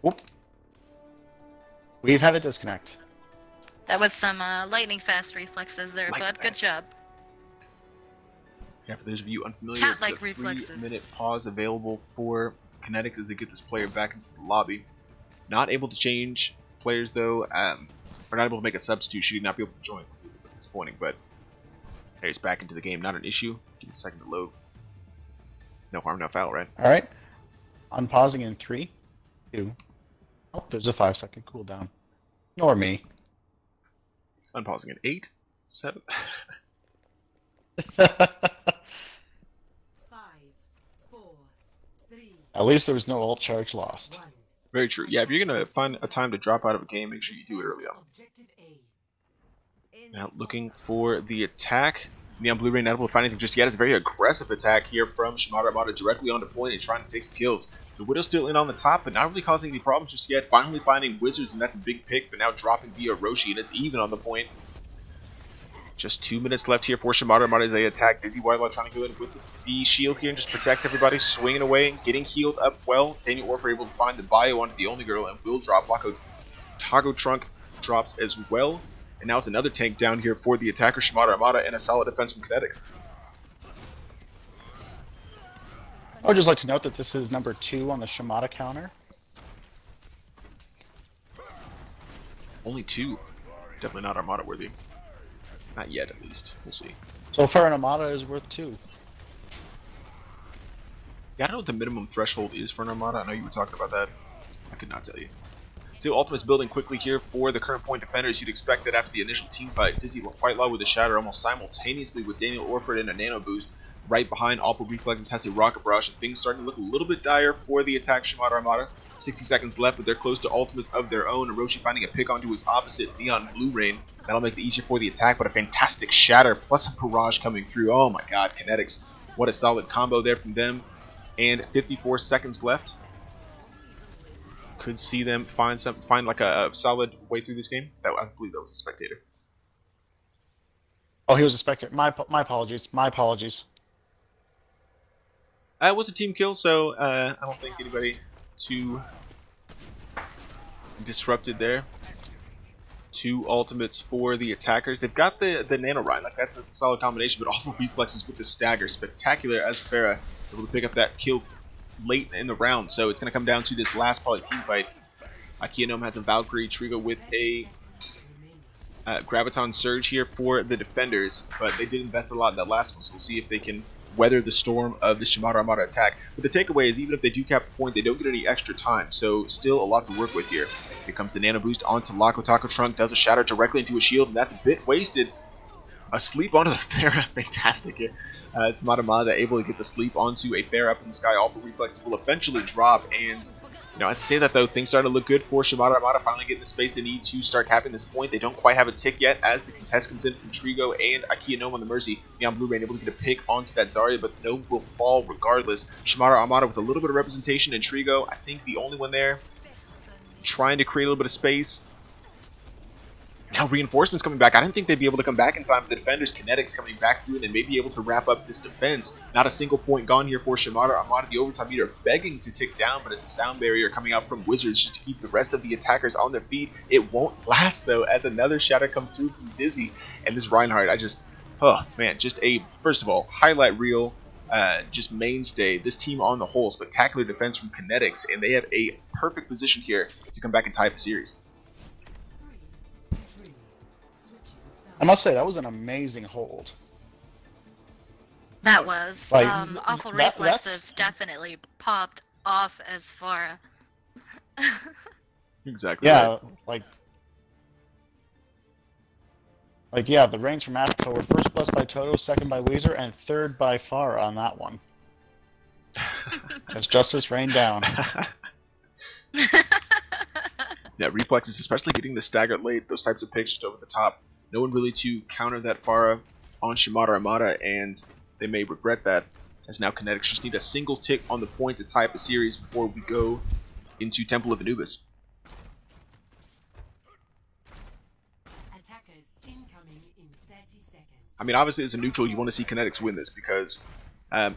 Whoop. We've had a disconnect. That was some lightning fast reflexes there, bud. Good job. Yeah, for those of you unfamiliar, Cat-like the reflexes. 3-minute pause available for Kinetix as they get this player back into the lobby. Not able to change players though, or not able to make a substitute. She did not be able to join. Disappointing, but he's back into the game. Not an issue. Give me a second to load. No harm, no foul, right? All right. Unpausing in 3, 2. Oh, there's a 5-second cooldown. Ignore me. Unpausing in 8, 7. 5, 4, 3, At least there was no ult charge lost. 1. Very true. Yeah, if you're gonna find a time to drop out of a game, make sure you do it early on. Objective A. Now looking for the attack. Neon Blue Rain not able to find anything just yet. It's a very aggressive attack here from Shimada Armada directly onto point and trying to take some kills. The Widow's still in on the top, but not really causing any problems just yet. Finally finding Wizards, and that's a big pick, but now dropping via Roshi, and it's even on the point. Just 2 minutes left here for Shimada Armada as they attack. Dizzy Whitelaw trying to go in with the shield here and just protect everybody, swinging away, getting healed up well. Daniel Orfer able to find the bio onto the only girl and will drop. Taco Trunk drops as well. And now it's another tank down here for the attacker Shimada Armada and a solid defense from Kinetix. I would just like to note that this is number 2 on the Shimada counter. Only 2. Definitely not Armada worthy. Not yet, at least. We'll see. So far, an Armada is worth 2. Yeah, I don't know what the minimum threshold is for an Armada. I know you were talking about that. I could not tell you. So Ultimate's building quickly here for the current point defenders. You'd expect that after the initial team fight, Dizzy Whitelaw with a shatter almost simultaneously with Daniel Orford and a nano boost. Right behind, Alpha Reflexes has a rocket barrage, and things starting to look a little bit dire for the attack Shimada Armada. 60 seconds left, but they're close to ultimates of their own. Roshi finding a pick onto his opposite, Neon Blue Rain. That'll make it easier for the attack, but a fantastic shatter plus a barrage coming through. Oh my god, Kinetix. What a solid combo there from them. And 54 seconds left. Could see them find like a solid way through this game. I believe that was a spectator. Oh, he was a spectator. My apologies. My apologies. It was a team kill, so I don't think anybody too disrupted there. 2 ultimates for the attackers. They've got the Nano Ride. Like that's a solid combination, but awful reflexes with the stagger. Spectacular as Farah able to pick up that kill late in the round. So it's going to come down to this last probably team fight. Akianome has a Valkyrie, Trigo with a Graviton Surge here for the defenders, but they did invest a lot in that last one, so we'll see if they can weather the storm of the Shimada Armada attack. But the takeaway is even if they do cap the point, they don't get any extra time, so still a lot to work with here. Here comes the Nano Boost onto Taco Trunk, does a shatter directly into a shield, and that's a bit wasted. A sleep onto the Farah, fantastic here. It's Armada able to get the sleep onto a Farah up in the sky. Alpha Reflex will eventually drop, and you know, as I say that though, things starting to look good for Shimada Armada, finally getting the space they need to start capping this point. They don't quite have a tick yet as the contest comes in from Trigo and Akianome on the Mercy. Neon Blue Rain able to get a pick onto that Zarya, but no will fall regardless. Shimada Armada with a little bit of representation in Trigo, I think the only one there, trying to create a little bit of space. Now reinforcements coming back. I didn't think they'd be able to come back in time for the defenders. Kinetix coming back through and then maybe able to wrap up this defense. Not a single point gone here for Shimada Armada. The overtime meter begging to tick down, but it's a sound barrier coming out from Wizards just to keep the rest of the attackers on their feet. It won't last though as another shatter comes through from Dizzy. And this Reinhardt, oh man, just a, first of all, highlight reel, just mainstay. This team on the whole, spectacular defense from Kinetix, and they have a perfect position here to come back and tie up the series. I must say, that was an amazing hold. That was. Like, Awful that's Reflexes definitely popped off as far. Exactly. Yeah, right. like yeah, the reigns from Africa were first blessed by Toto, second by Weezer, and third by Farah on that one. As justice rained down. Yeah, reflexes, especially getting the stagger late, those types of picks just over the top. No one really to counter that Farah on Shimada Armada, and they may regret that, as now Kinetix just need a single tick on the point to tie up the series before we go into Temple of Anubis. Attackers incoming in 30 seconds. I mean, obviously as a neutral, you want to see Kinetix win this because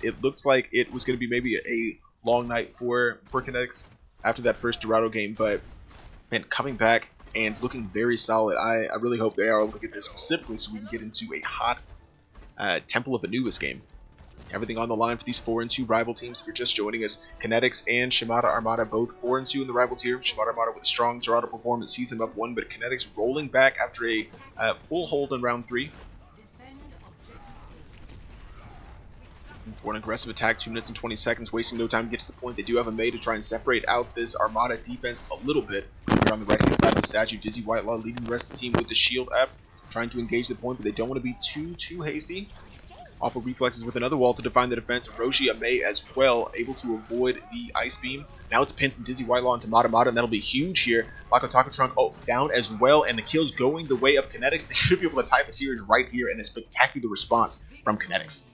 it looked like it was going to be maybe a long night for Kinetix after that first Dorado game, but man, coming back and looking very solid. I really hope they are able to get this specifically so we can get into a hot Temple of Anubis game. Everything on the line for these 4-2 rival teams. If you're just joining us, Kinetix and Shimada Armada both 4-2 in the rival tier. Shimada Armada with a strong Dorado performance sees them up 1, but Kinetix rolling back after a full hold in round 3. For an aggressive attack, 2 minutes and 20 seconds, wasting no time to get to the point. They do have a May to try and separate out this Armada defense a little bit. Here on the right-hand side of the statue, Dizzy Whitelaw leading the rest of the team with the shield up, trying to engage the point, but they don't want to be too hasty. Awful reflexes with another wall to define the defense. Roshi May as well, able to avoid the Ice Beam. Now it's pinned from Dizzy Whitelaw into Mata, and that'll be huge here. Mako Takatron down as well, and the kill's going the way of Kinetix. They should be able to tie the series right here, and a spectacular response from Kinetix.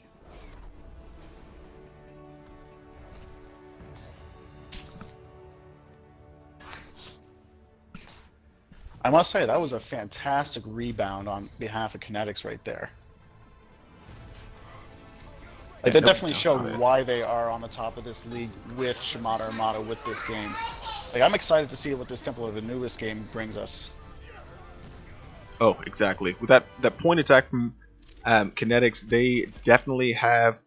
I must say, that was a fantastic rebound on behalf of Kinetix right there. Like, they definitely showed why they are on the top of this league with Shimada Armada with this game. Like, I'm excited to see what this Temple of Anubis game brings us. Oh, exactly. With that point attack from Kinetix, they definitely have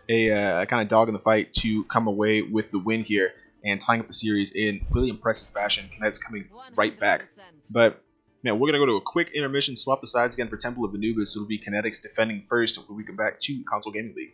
a kind of dog in the fight to come away with the win here and tying up the series in really impressive fashion. Kinetix coming right back. But now we're going to go to a quick intermission, swap the sides again for Temple of Anubis. It'll be Kinetix defending first when we come back to Console Gaming League.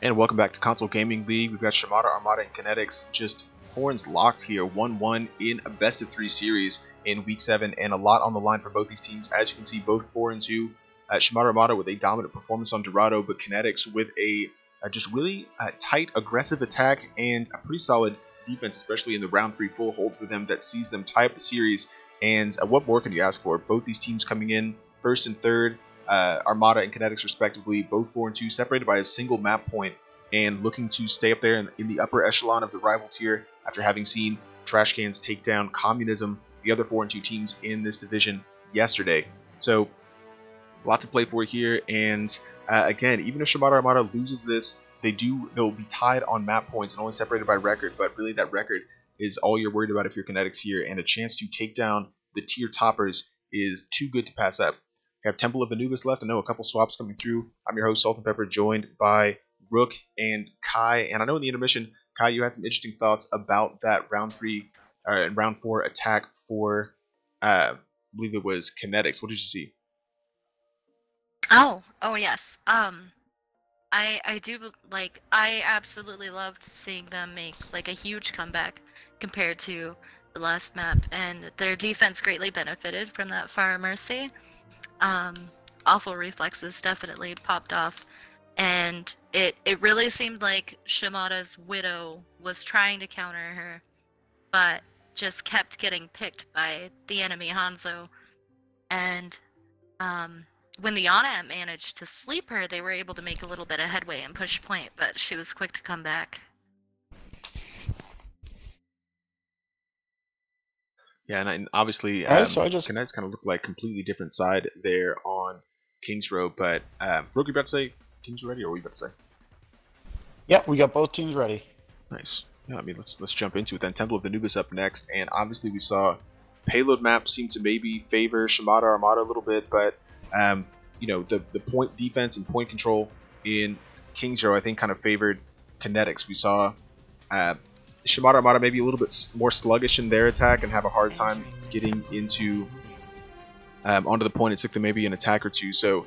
And welcome back to Console Gaming League. We've got Shimada, Armada, and Kinetix just horns locked here, 1-1 in a best-of-3 series in Week 7, and a lot on the line for both these teams. As you can see, both 4-2. Shimada Armada with a dominant performance on Dorado, but Kinetix with a just really tight, aggressive attack and a pretty solid defense, especially in the round 3 full hold for them that sees them tie up the series. And what more can you ask for? Both these teams coming in first and third. Armada and Kinetix respectively, both 4-2, separated by a single map point, and looking to stay up there in the upper echelon of the rival tier after having seen Trash Cans take down Communism, the other 4-2 teams in this division yesterday. So, lots to play for here, and again, even if Shimada Armada loses this, they'll be tied on map points and only separated by record, but really that record is all you're worried about if you're Kinetix here, and a chance to take down the tier toppers is too good to pass up. We have Temple of Anubis left. I know a couple swaps coming through. I'm your host, Salt and Pepper, joined by Rook and Kai. And I know in the intermission, Kai, you had some interesting thoughts about that round 4 attack for, I believe it was Kinetix. What did you see? Oh yes. I do like. I absolutely loved seeing them make like a huge comeback compared to the last map, and their defense greatly benefited from that Fire Mercy. Awful reflexes definitely popped off, and it really seemed like Shimada's Widow was trying to counter her, but just kept getting picked by the enemy Hanzo, and when the Ana managed to sleep her, they were able to make a little bit of headway and push point, but she was quick to come back. Yeah, and obviously, So Kinetix kind of looked like completely different side there on Kings Row, but Rook, you about to say Kings ready, or what were you about to say? Yeah, we got both teams ready. Nice. Yeah, I mean, let's jump into it then. Temple of Anubis up next, and obviously we saw payload map seem to maybe favor Shimada Armada a little bit, but you know, the point defense and point control in Kings Row I think kind of favored Kinetix. We saw Shimada Armada maybe a little bit more sluggish in their attack and have a hard time getting into onto the point. It took them maybe an attack or two, so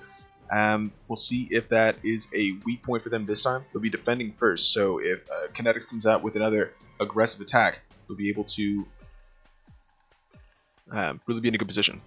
we'll see if that is a weak point for them this time. They'll be defending first, so if Kinetix comes out with another aggressive attack, they'll be able to really be in a good position.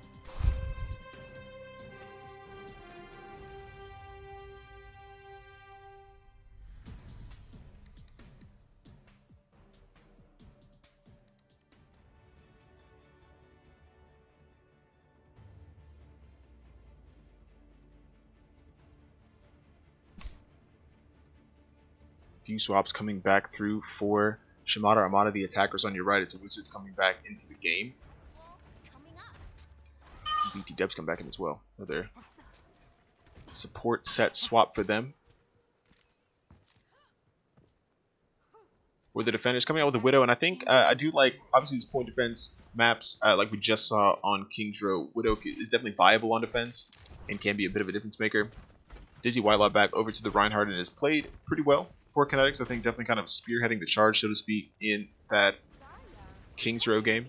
Few swaps coming back through for Shimada Armada. The attackers on your right. It's a Wizards coming back into the game. BT Dubs come back in as well. Another support set swap for them. Where the defenders coming out with a Widow, and I think I do like obviously these point defense maps like we just saw on Kings Row. Widow is definitely viable on defense and can be a bit of a difference maker. Dizzy Whitelaw back over to the Reinhardt and has played pretty well for Kinetix. I think definitely kind of spearheading the charge, so to speak, in that Kings Row game.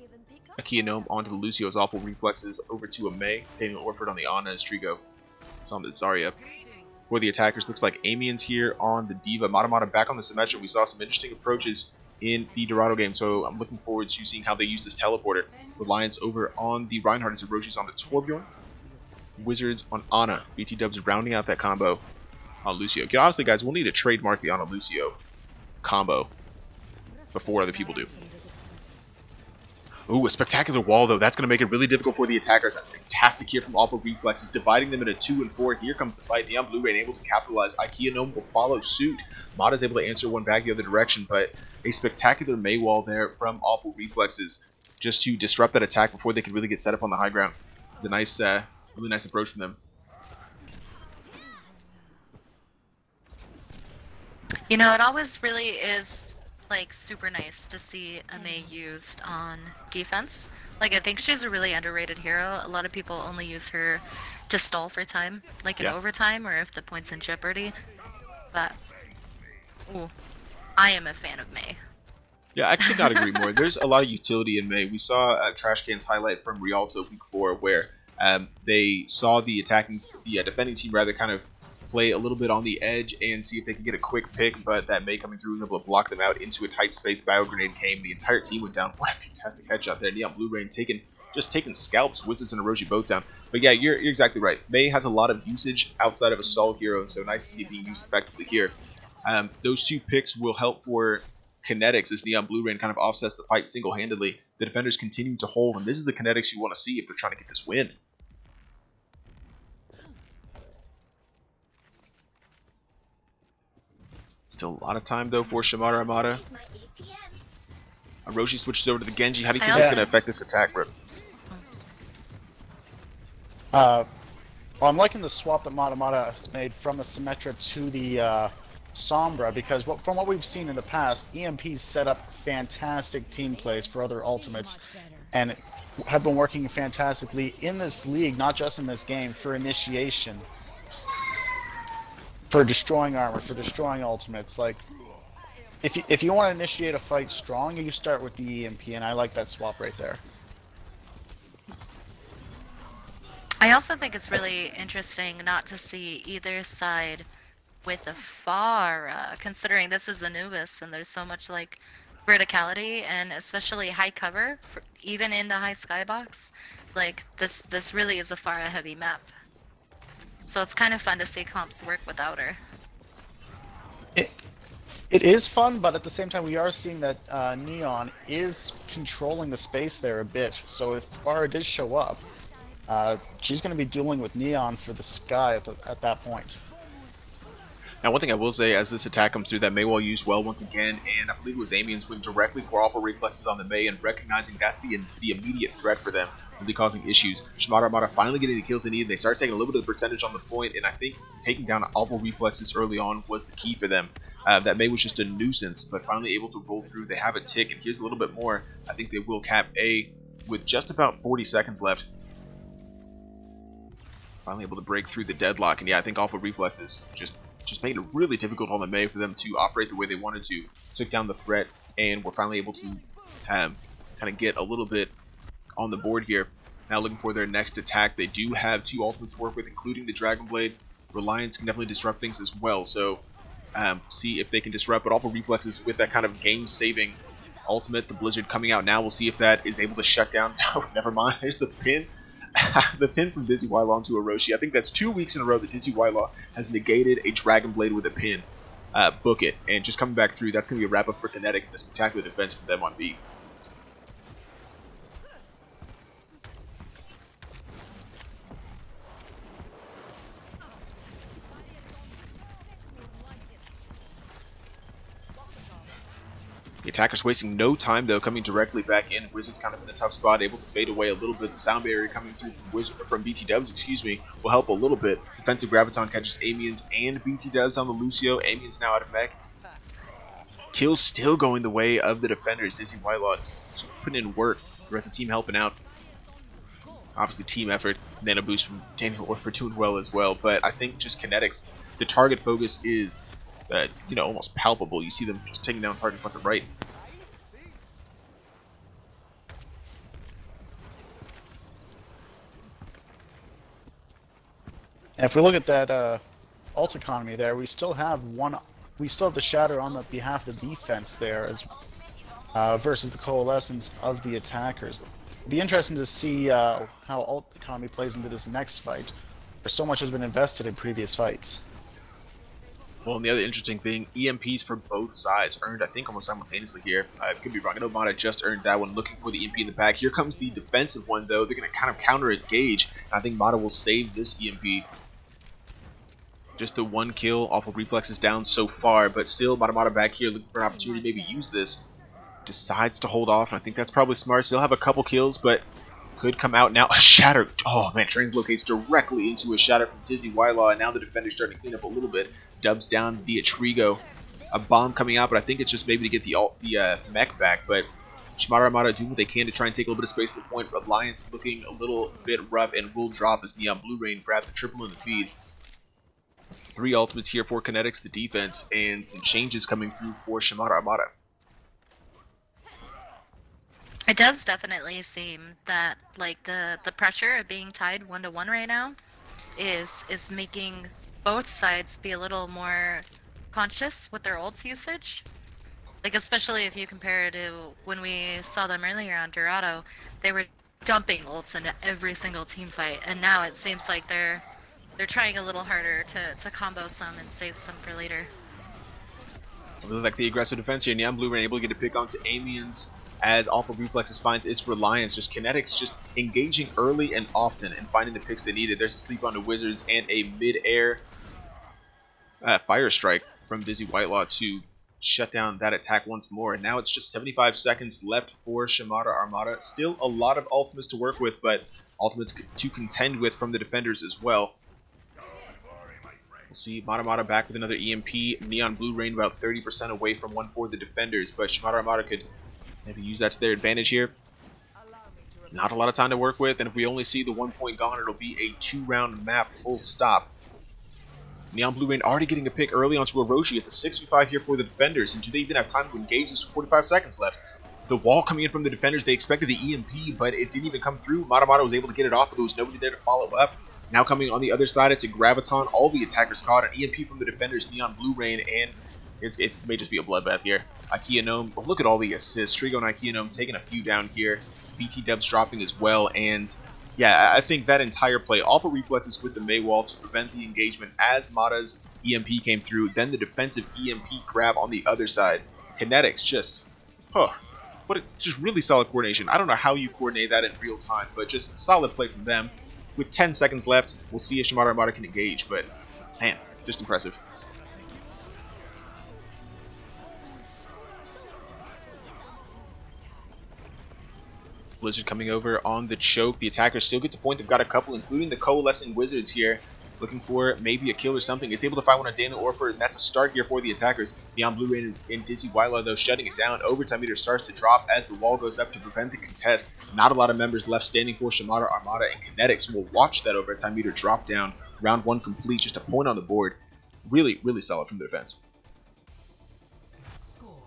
Akia Gnome onto the Lucio's awful reflexes over to a Mei. Daniel Orford on the Ana as Trigo. It's on the Zarya. For the attackers, looks like Amien's here on the Diva. Matamata back on the Symmetra. We saw some interesting approaches in the Dorado game, so I'm looking forward to seeing how they use this teleporter. Reliance over on the Reinhardt as Hiroshi's on the Torbjorn. Wizards on Ana. BT Dubs rounding out that combo on Lucio. Okay, honestly, guys, we'll need to trademark the Ana Lucio combo before other people do. Ooh, a spectacular wall, though. That's going to make it really difficult for the attackers. Fantastic here from Awful Reflexes, dividing them into 2 and 4. Here comes the fight. Neon Blue Rain able to capitalize. Ikea Gnome will follow suit. Mada's able to answer one back the other direction, but a spectacular Mei wall there from Awful Reflexes just to disrupt that attack before they can really get set up on the high ground. It's a nice, really nice approach from them. You know, it always really is like super nice to see a Mei used on defense. Like, I think she's a really underrated hero. A lot of people only use her to stall for time, like in overtime or if the point's in jeopardy. But ooh, I am a fan of Mei. Yeah, I could not agree more. There's a lot of utility in Mei. We saw Trash Can's highlight from Rialto week 4 where they saw the defending team rather kind of play a little bit on the edge and see if they can get a quick pick, but that Mei coming through was able to block them out into a tight space. Bio Grenade came, the entire team went down. What a fantastic headshot there. Neon Blue Rain taking scalps, Wizards and Orochi both down. But yeah, you're exactly right. Mei has a lot of usage outside of a solo hero, so nice to see it being used effectively here. Those 2 picks will help for Kinetix as Neon Blue Rain kind of offsets the fight single-handedly. The defenders continue to hold, and this is the Kinetix you want to see if they're trying to get this win. Still a lot of time, though, for Shimada Armada. Orochi switches over to the Genji. How do you think that's going to affect this attack, Rip? Well, I'm liking the swap that Matamata has made from the Symmetra to the Sombra, because from what we've seen in the past, EMPs set up fantastic team plays for other ultimates, and have been working fantastically in this league, not just in this game, for initiation. For destroying armor, for destroying ultimates. Like, if you want to initiate a fight strong, you start with the EMP, and I like that swap right there. I also think it's really interesting not to see either side with a Pharah, considering this is Anubis and there's so much like verticality and especially high cover, for, even in the high skybox. Like this really is a Pharah heavy map. So it's kind of fun to see comps work without her. It is fun, but at the same time, we are seeing that Neon is controlling the space there a bit. So if Pharah does show up, she's going to be dueling with Neon for the sky at that point. Now, one thing I will say, as this attack comes through, that Mei will use well once again, and I believe it was Amiens went directly for Alpha Reflexes on the Mei, and recognizing that's the immediate threat for them, really causing issues. Shimada Armada finally getting the kills they need. They start taking a little bit of the percentage on the point, and I think taking down Alpha Reflexes early on was the key for them. That Mei was just a nuisance, but finally able to roll through. They have a tick, and here's a little bit more. I think they will cap A with just about 40 seconds left. Finally able to break through the deadlock, and yeah, I think Alpha Reflexes just made it really difficult on the Mei for them to operate the way they wanted to. Took down the threat, and we're finally able to kind of get a little bit on the board here. Now looking for their next attack. They do have 2 ultimates to work with, including the Dragon Blade. Reliance can definitely disrupt things as well, so see if they can disrupt. But Alpha Reflexes with that kind of game-saving ultimate, the Blizzard coming out now. We'll see if that is able to shut down. Oh, never mind. There's the pin. The pin from Dizzy Wylaw onto Orochi. I think that's 2 weeks in a row that Dizzy Wylaw has negated a Dragon Blade with a pin. Book it. And just coming back through, that's going to be a wrap-up for Kinetix and a spectacular defense from them on B. The attacker's wasting no time, though, coming directly back in. Wizards kind of in a tough spot, able to fade away a little bit. The sound barrier coming through from BT Dubs, excuse me, will help a little bit. Defensive Graviton catches Amiens and BT Dubs on the Lucio. Amiens now out of mech. Kills still going the way of the defenders. Dizzy Wylaw just putting in work. The rest of the team helping out. Obviously, team effort. Nano boost from Daniel Orford doing well as well. But I think just Kinetix, the target focus is almost palpable. You see them just taking down targets left and right. And if we look at that ult economy there, we still have the Shatter on the behalf of the defense there, as versus the coalescence of the attackers. It'll be interesting to see how ult economy plays into this next fight, where so much has been invested in previous fights. Well, and the other interesting thing, EMPs for both sides earned, I think, almost simultaneously here. I could be wrong. I know Armada just earned that one, looking for the EMP in the back. Here comes the defensive one, though. They're going to kind of counter-engage. I think Armada will save this EMP. Just the 1 kill off of Reflexes down so far, but still, Armada back here looking for an opportunity to maybe use this. Decides to hold off, and I think that's probably smart. Still have a couple kills, but could come out now. A Shatter. Oh, man, translocates directly into a Shatter from Dizzy Wylaw, and now the defender's starting to clean up a little bit. Dubs down via Trigo. A bomb coming out, but I think it's just maybe to get the mech back. But Shimada Armada do what they can to try and take a little bit of space at the point. Reliance looking a little bit rough and will drop as Neon Blue Rain grabs a triple in the feed. 3 ultimates here for Kinetix, the defense, and some changes coming through for Shimada Armada. It does definitely seem that like the pressure of being tied 1-1 right now is making both sides be a little more conscious with their ults usage. Like, especially if you compare it to when we saw them earlier on Dorado, they were dumping ults into every single team fight, and now it seems like they're trying a little harder to combo some and save some for later. I really like the aggressive defense here. Neon Blue Rain able to get a pick onto Amiens as Alpha Reflexes finds its Reliance. Just Kinetix just engaging early and often and finding the picks they needed. There's a sleep on the Wizards and a mid-air Fire Strike from Dizzy Wylaw to shut down that attack once more. And now it's just 75 seconds left for Shimada Armada. Still a lot of ultimates to work with, but ultimates to contend with from the defenders as well. We'll see Armada back with another EMP. Neon Blue Rain about 30% away from 1 for the defenders, but Shimada Armada could maybe use that to their advantage here. Not a lot of time to work with, and if we only see the 1 point gone, it'll be a 2-round map full stop. Neon Blue Rain already getting a pick early onto Orochi. It's a 6v5 here for the defenders, and do they even have time to engage this with 45 seconds left? The wall coming in from the defenders, they expected the EMP, but it didn't even come through. Mata was able to get it off, but there was nobody there to follow up. Now coming on the other side, it's a Graviton. All the attackers caught an EMP from the defenders, Neon Blue Rain, and it may just be a bloodbath here. Ikea Gnome, look at all the assists. Trigo and Ikea Gnome taking a few down here. BT Dubs dropping as well, and yeah, I think that entire play, all for reflexes with the Mei wall to prevent the engagement as Mata's EMP came through, then the defensive EMP grab on the other side. Kinetix just, just really solid coordination. I don't know how you coordinate that in real time, but just solid play from them. With 10 seconds left, we'll see if Shimada Armada can engage, but man, just impressive. Blizzard coming over on the choke. The attackers still get to point. They've got a couple, including the Coalescing Wizards here, looking for maybe a kill or something. It's able to find one on Dana Orford, and that's a start here for the attackers. Beyond Blue Rain and Dizzy Wyla, though, shutting it down. Overtime meter starts to drop as the wall goes up to prevent the contest. Not a lot of members left standing for Shimada, Armada, and Kinetix. We'll watch that overtime meter drop down. Round 1 complete, just a point on the board. Really, really solid from the defense. Score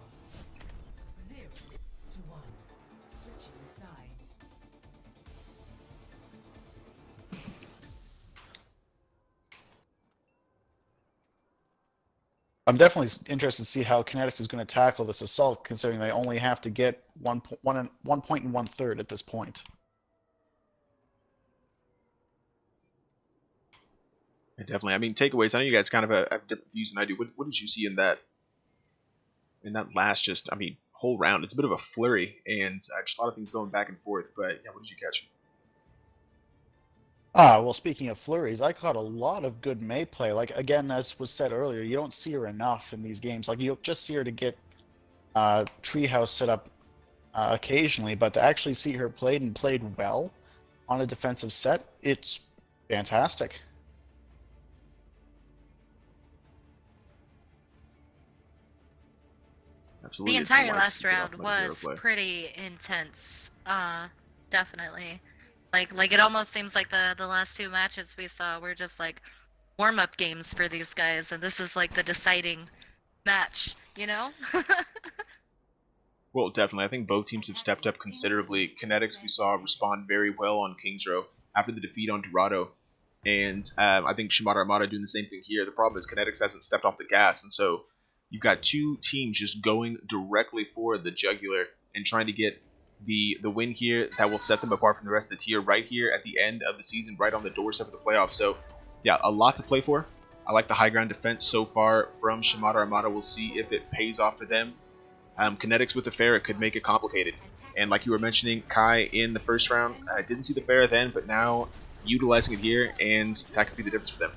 0-1. Switching sides. I'm definitely interested to see how Kinetix is going to tackle this assault, considering they only have to get 1 point and 1/3 at this point. Yeah, definitely. I mean, takeaways. I know you guys kind of have different views than I do. What did you see in that last, just, I mean, whole round? It's a bit of a flurry, and just a lot of things going back and forth. But yeah, what did you catch? Well, speaking of flurries, I caught a lot of good Mei play. Like, again, as was said earlier, you don't see her enough in these games. Like, you'll just see her to get Treehouse set up occasionally, but to actually see her played and played well on a defensive set, it's fantastic. Absolutely. The entire last round was pretty intense. Definitely. Like it almost seems like the last 2 matches we saw were just like warm-up games for these guys, and this is like the deciding match, you know? Well, definitely. I think both teams have stepped up considerably. Kinetix we saw respond very well on Kings Row after the defeat on Dorado. And I think Shimada Armada doing the same thing here. The problem is Kinetix hasn't stepped off the gas, and so you've got 2 teams just going directly for the jugular and trying to get the win here that will set them apart from the rest of the tier right here at the end of the season, right on the doorstep of the playoffs. So yeah, a lot to play for. I like the high ground defense so far from Shimada Armada. We'll see if it pays off for them. Kinetix with the Pharah could make it complicated. And like you were mentioning, Kai in the first round, didn't see the Pharah then, but now utilizing it here, and that could be the difference for them.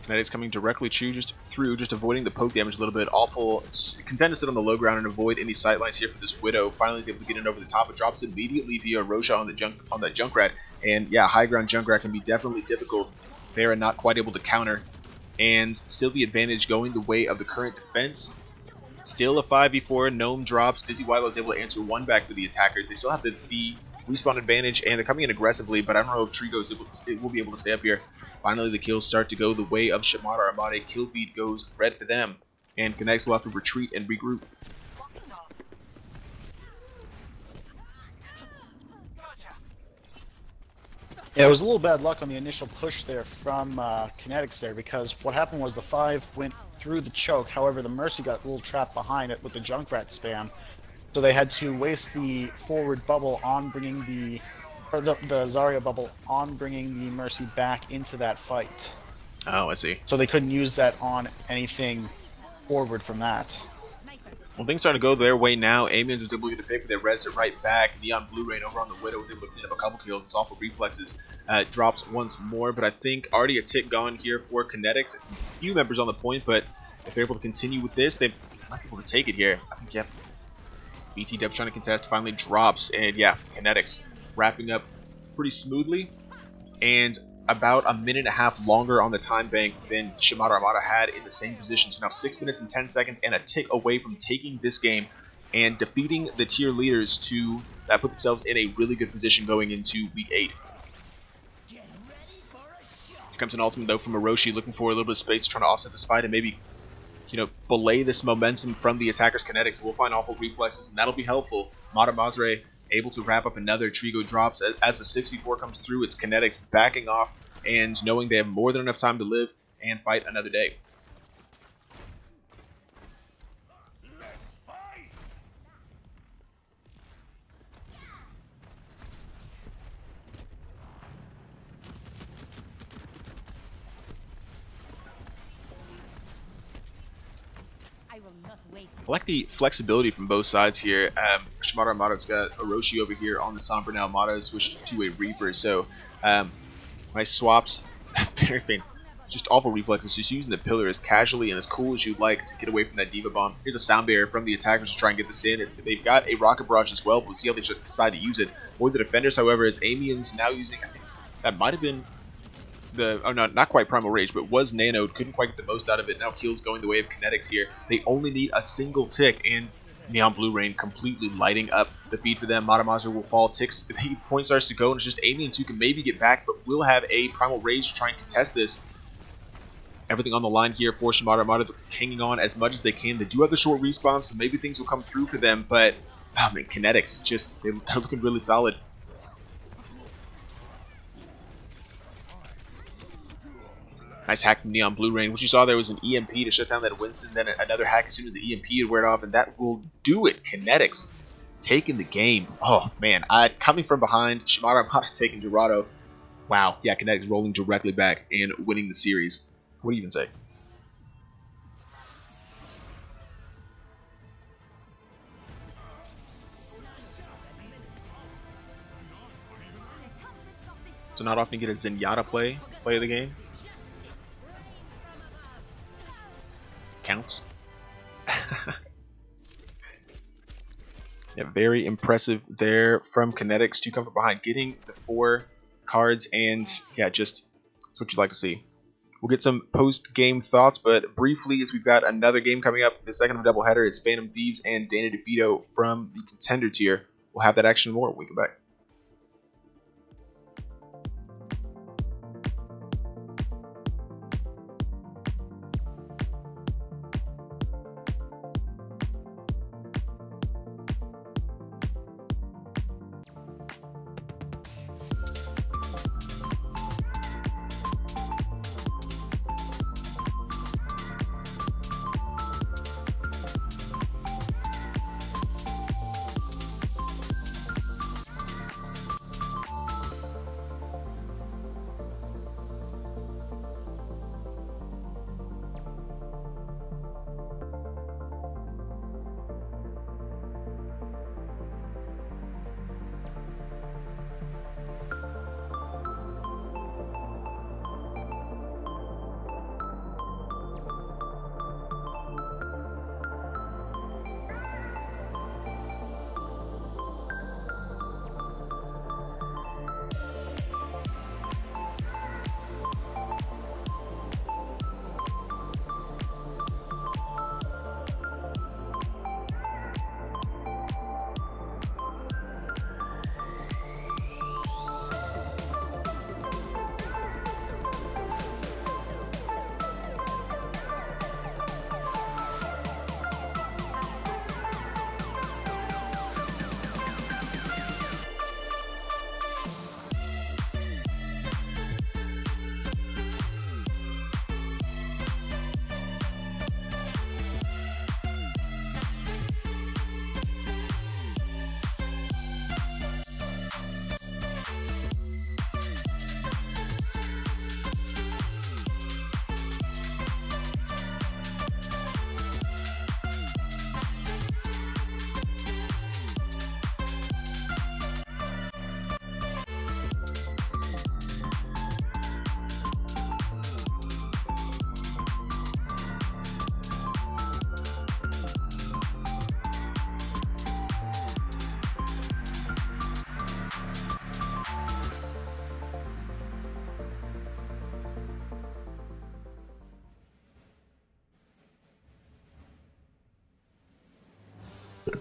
Kinetix coming directly just avoiding the poke damage a little bit. Awful. Content to sit on the low ground and avoid any sightlines here for this Widow. Finally is able to get in over the top. It drops immediately via Rosha on that Junkrat. And yeah, high ground Junkrat can be definitely difficult. Pharah not quite able to counter. And still the advantage going the way of the current defense. Still a 5v4. Gnome drops. Dizzy Wylo is able to answer 1 back for the attackers. They still have the respawn advantage, and they're coming in aggressively, but I don't know if Trigo will be able to stay up here. Finally, the kills start to go the way of Shimada Armada. Kill feed goes red for them, and Kinetix will have to retreat and regroup. Yeah, it was a little bad luck on the initial push there from Kinetix there, because what happened was the 5 went through the choke. However, the Mercy got a little trapped behind it with the Junkrat spam, so they had to waste the forward bubble on bringing the Zarya bubble on bringing the Mercy back into that fight. Oh, I see. So they couldn't use that on anything forward from that. Well, things starting to go their way now. Amiens was able to get a pick, but they res it right back. Neon Blue Rain over on the Widow was able to clean up a couple kills. His awful reflexes drops once more, but I think already a tick gone here for Kinetix. A few members on the point, but if they're able to continue with this, they might be able to take it here. I think, yeah. BT Deb's trying to contest, finally drops, and yeah, Kinetix wrapping up pretty smoothly, and about a minute and a half longer on the time bank than Shimada Armada had in the same position. So now 6 minutes and 10 seconds and a tick away from taking this game and defeating the tier leaders to put themselves in a really good position going into Week 8. Here comes an ultimate though from Orochi, looking for a little bit of space, trying to offset this fight and maybe, you know, belay this momentum from the attacker's kinetics. We'll find awful reflexes, and that'll be helpful. Madamazre able to wrap up another. Trigo drops as the 6v4 comes through. It's kinetics backing off and knowing they have more than enough time to live and fight another day. I like the flexibility from both sides here. Shimada Armada's got Orochi over here on the Sombra now. Armada switched to a Reaper, so my swaps, very faint, just awful reflexes. Just using the pillar as casually and as cool as you'd like to get away from that Diva Bomb. Here's a sound barrier from the attackers to try and get this in. They've got a Rocket Barrage as well, but we'll see how they decide to use it. For the defenders, however, it's Amiens now using, I think that might have been the, oh no, not quite Primal Rage, but was nanoed, couldn't quite get the most out of it. Now Keel's going the way of Kinetix here. They only need a single tick, and Neon Blue Rain completely lighting up the feed for them. Madamazer will fall, ticks, the point starts to go, and it's just Amiens who can maybe get back, but will have a Primal Rage to try and contest this. Everything on the line here for Shimada. Armada hanging on as much as they can. They do have the short respawn, so maybe things will come through for them, but oh man, Kinetix, just, they're looking really solid. Nice hack from Neon Blue Rain. What you saw there was an EMP to shut down that Winston, then another hack as soon as the EMP had weared off, and that will do it. Kinetix taking the game. Oh man, coming from behind, Shimada Armada taking Dorado. Wow, yeah, Kinetix rolling directly back and winning the series. What do you even say? So not often you get a Zenyatta play of the game. Counts. Yeah, very impressive there from Kinetix to come from behind, getting the 4 cards, and yeah, just that's what you'd like to see. We'll get some post-game thoughts, but briefly, as we've got another game coming up, the second of a doubleheader, it's Phantom Thieves and Dana DeVito from the Contender tier. We'll have that action more when we come back.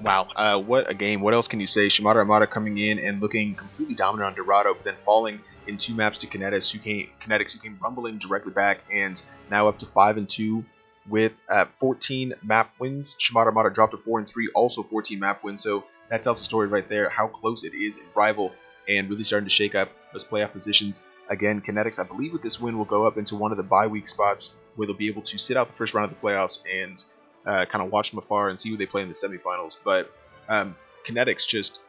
Wow, what a game. What else can you say? Shimada Armada coming in and looking completely dominant on Dorado, but then falling in 2 maps to Kinetix, who came rumbling directly back, and now up to 5-2 with 14 map wins. Shimada Armada dropped to 4-3, also 14 map wins, so that tells the story right there how close it is in rival and really starting to shake up those playoff positions. Again, Kinetix, I believe with this win, will go up into one of the bye week spots where they'll be able to sit out the first round of the playoffs and kind of watch from afar and see who they play in the semifinals. But Kinetix, just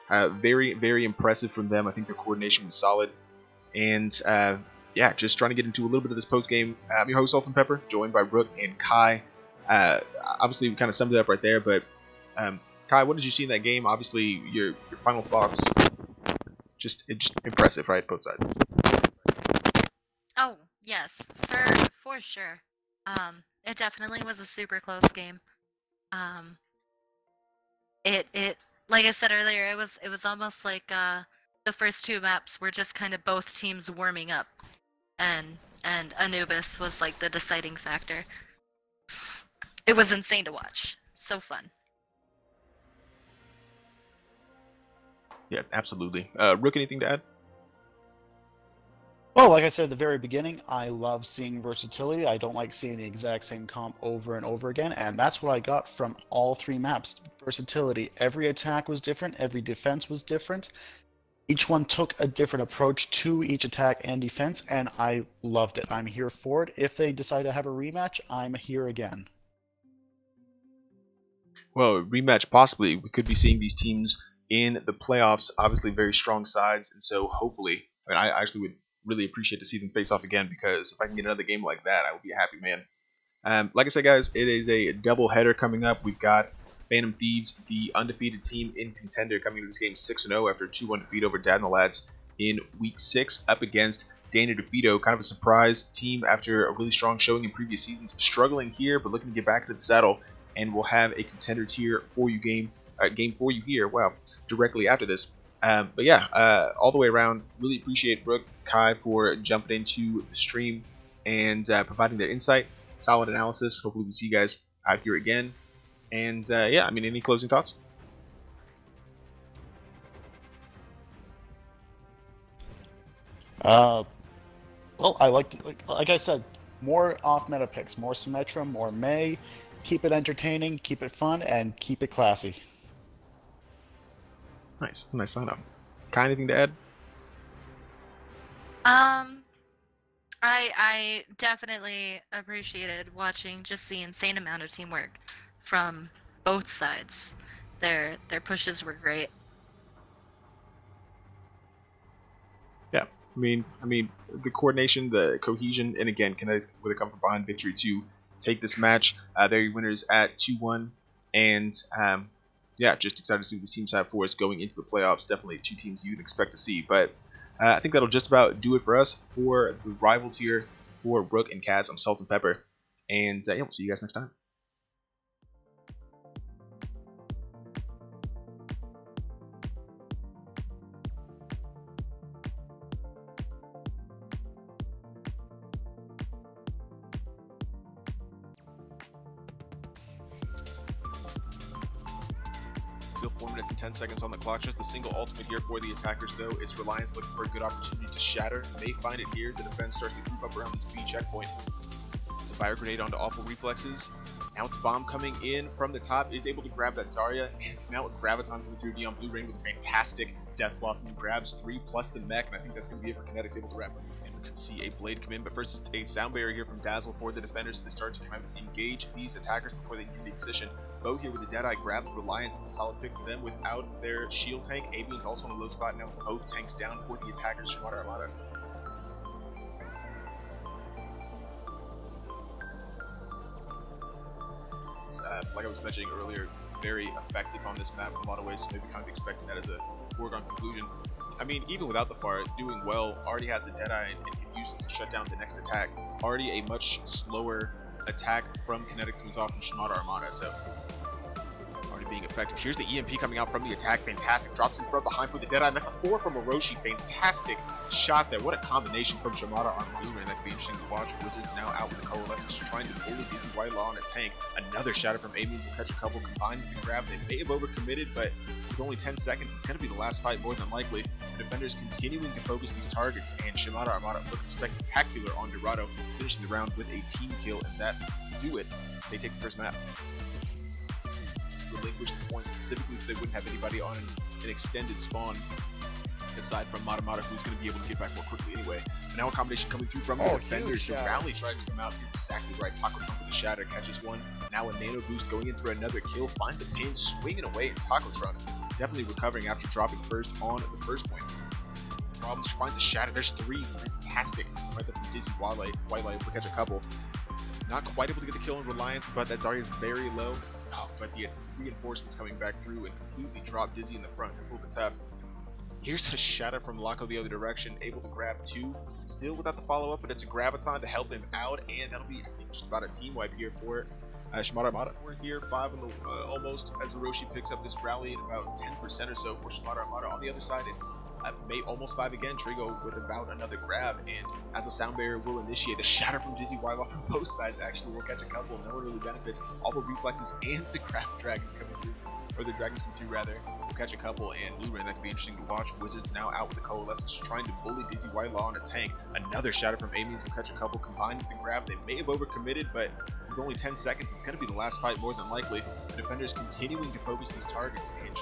very, very impressive from them. I think their coordination was solid. And yeah, just trying to get into a little bit of this post game. I'm your host, Salt and Pepper, joined by Rook and Kai. Obviously, we kind of summed it up right there, but Kai, what did you see in that game? Obviously, your final thoughts. Just impressive, right? Both sides. Oh, yes, for sure. It definitely was a super close game. It like I said earlier, it was almost like the first 2 maps were just kind of both teams warming up, and Anubis was like the deciding factor. It was insane to watch. So fun. Yeah, absolutely. Rook, anything to add? Well, like I said at the very beginning, I love seeing versatility. I don't like seeing the exact same comp over and over again, and that's what I got from all 3 maps. Versatility. Every attack was different, every defense was different. Each one took a different approach to each attack and defense, and I loved it. I'm here for it. If they decide to have a rematch, I'm here again. Well, rematch possibly. We could be seeing these teams in the playoffs, obviously very strong sides, and so hopefully, I actually would really appreciate to see them face off again, because if I can get another game like that, I would be a happy man. Like I said, guys, it is a double header coming up. We've got Phantom Thieves, the undefeated team in Contender, coming into this game 6-0 after a 2-1 defeat over Dad and the Lads in Week 6, up against Dana DeVito, kind of a surprise team after a really strong showing in previous seasons, struggling here, but looking to get back into the saddle, and we'll have a Contender tier for you game for you here, wow, directly after this. But yeah, all the way around, really appreciate Rook, Kai for jumping into the stream and providing their insight, solid analysis. Hopefully we see you guys out here again. And yeah, I mean, any closing thoughts? Well, I like I said, more off-meta picks, more Symmetra, more May. Keep it entertaining, keep it fun, and keep it classy. Nice, nice sign up. Kai, anything to add? I definitely appreciated watching just the insane amount of teamwork from both sides. Their pushes were great. Yeah, I mean the coordination, the cohesion, and again, Kinetix with a come from behind victory to take this match. They're your winners at 2-1, and yeah, just excited to see what these teams have for us going into the playoffs. Definitely 2 teams you'd expect to see, but I think that'll just about do it for us for the rival tier for Rook and Kaz. I'm Salt and Pepper, and yeah, we'll see you guys next time. Still 4 minutes and 10 seconds on the clock. Just a single ultimate here for the attackers, though. It's Reliance looking for a good opportunity to shatter. They find it here as the defense starts to creep up around this B checkpoint. It's a fire grenade onto awful reflexes. Now it's Bomb coming in from the top, is able to grab that Zarya. And now with Graviton coming through beyond Blue Rain with a fantastic Death Blossom, grabs 3 plus the mech, and I think that's going to be it for Kinetix, able to wrap up. And we can see a blade come in, but first it's a sound barrier here from Dazzle for the defenders. They start to try to engage these attackers before they get into position. Bo here with the Deadeye grabs Reliance. It's a solid pick for them without their shield tank. Avian's also in a low spot. Now it's both tanks down for the attackers. Shimada Armada. Like I was mentioning earlier, very effective on this map in a lot of ways, so maybe kind of expecting that as a foregone conclusion. I mean, even without the fire, doing well, already has a Deadeye and can use this to shut down the next attack. Already a much slower attack from Kinetix moves off from Shimada Armada, so already to being effective. Here's the EMP coming out from the attack. Fantastic. Drops in from behind for the Deadeye. And that's a 4 from Orochi. Fantastic shot there. What a combination from Shimada on Blue, and that could be interesting to watch. Wizards now out with the Coalescence, trying to bully Dizzy Whitelaw on a tank. Another shatter from Amines will catch a couple, combined with the grab. They may have overcommitted, but with only 10 seconds, it's going to be the last fight more than likely. The defenders continuing to focus these targets, and Shimada Armada looking spectacular on Dorado, finishing the round with a team kill, and that do it. They take the first map. Relinquish the point specifically so they wouldn't have anybody on an extended spawn aside from Mata, who's going to be able to get back more quickly anyway. But now a combination coming through from the defenders. The rally tries to come out. You're exactly right. Taco Trunk with the shatter, catches one. Now a nano boost going in for another kill. Finds a pin, swinging away. And Taco Trunk definitely recovering after dropping first on the first point. Problems, finds a shatter. There's 3 fantastic right there from Dizzy Whitelight. Whitelight will catch a couple. Not quite able to get the kill in Reliance, but that Zarya is very low. Oh, but the reinforcements coming back through and completely drop Dizzy in the front. That's a little bit tough. Here's a shatter from Lako the other direction, able to grab 2, still without the follow-up, but it's a Graviton to help him out, and that'll be, I think, just about a team wipe here for Shimada Armada. We're here, 5 on the, almost, as Orochi picks up this rally at about 10% or so for Shimada Armada. On the other side, it's almost 5 again. Trigo with about another grab, and as a sound barrier will initiate the shatter from Dizzy Whitelaw from both sides. Actually, we'll catch a couple. No one really benefits. All the reflexes and the Crab Dragon coming through, or the dragons come through rather. We'll catch a couple, and Blue Rain, that could be interesting to watch. Wizards now out with the Coalescence, trying to bully Dizzy Whitelaw on a tank. Another shatter from Amines will catch a couple, combined with the grab. They may have overcommitted, but with only 10 seconds, it's going to be the last fight more than likely. The defenders continuing to focus these targets, and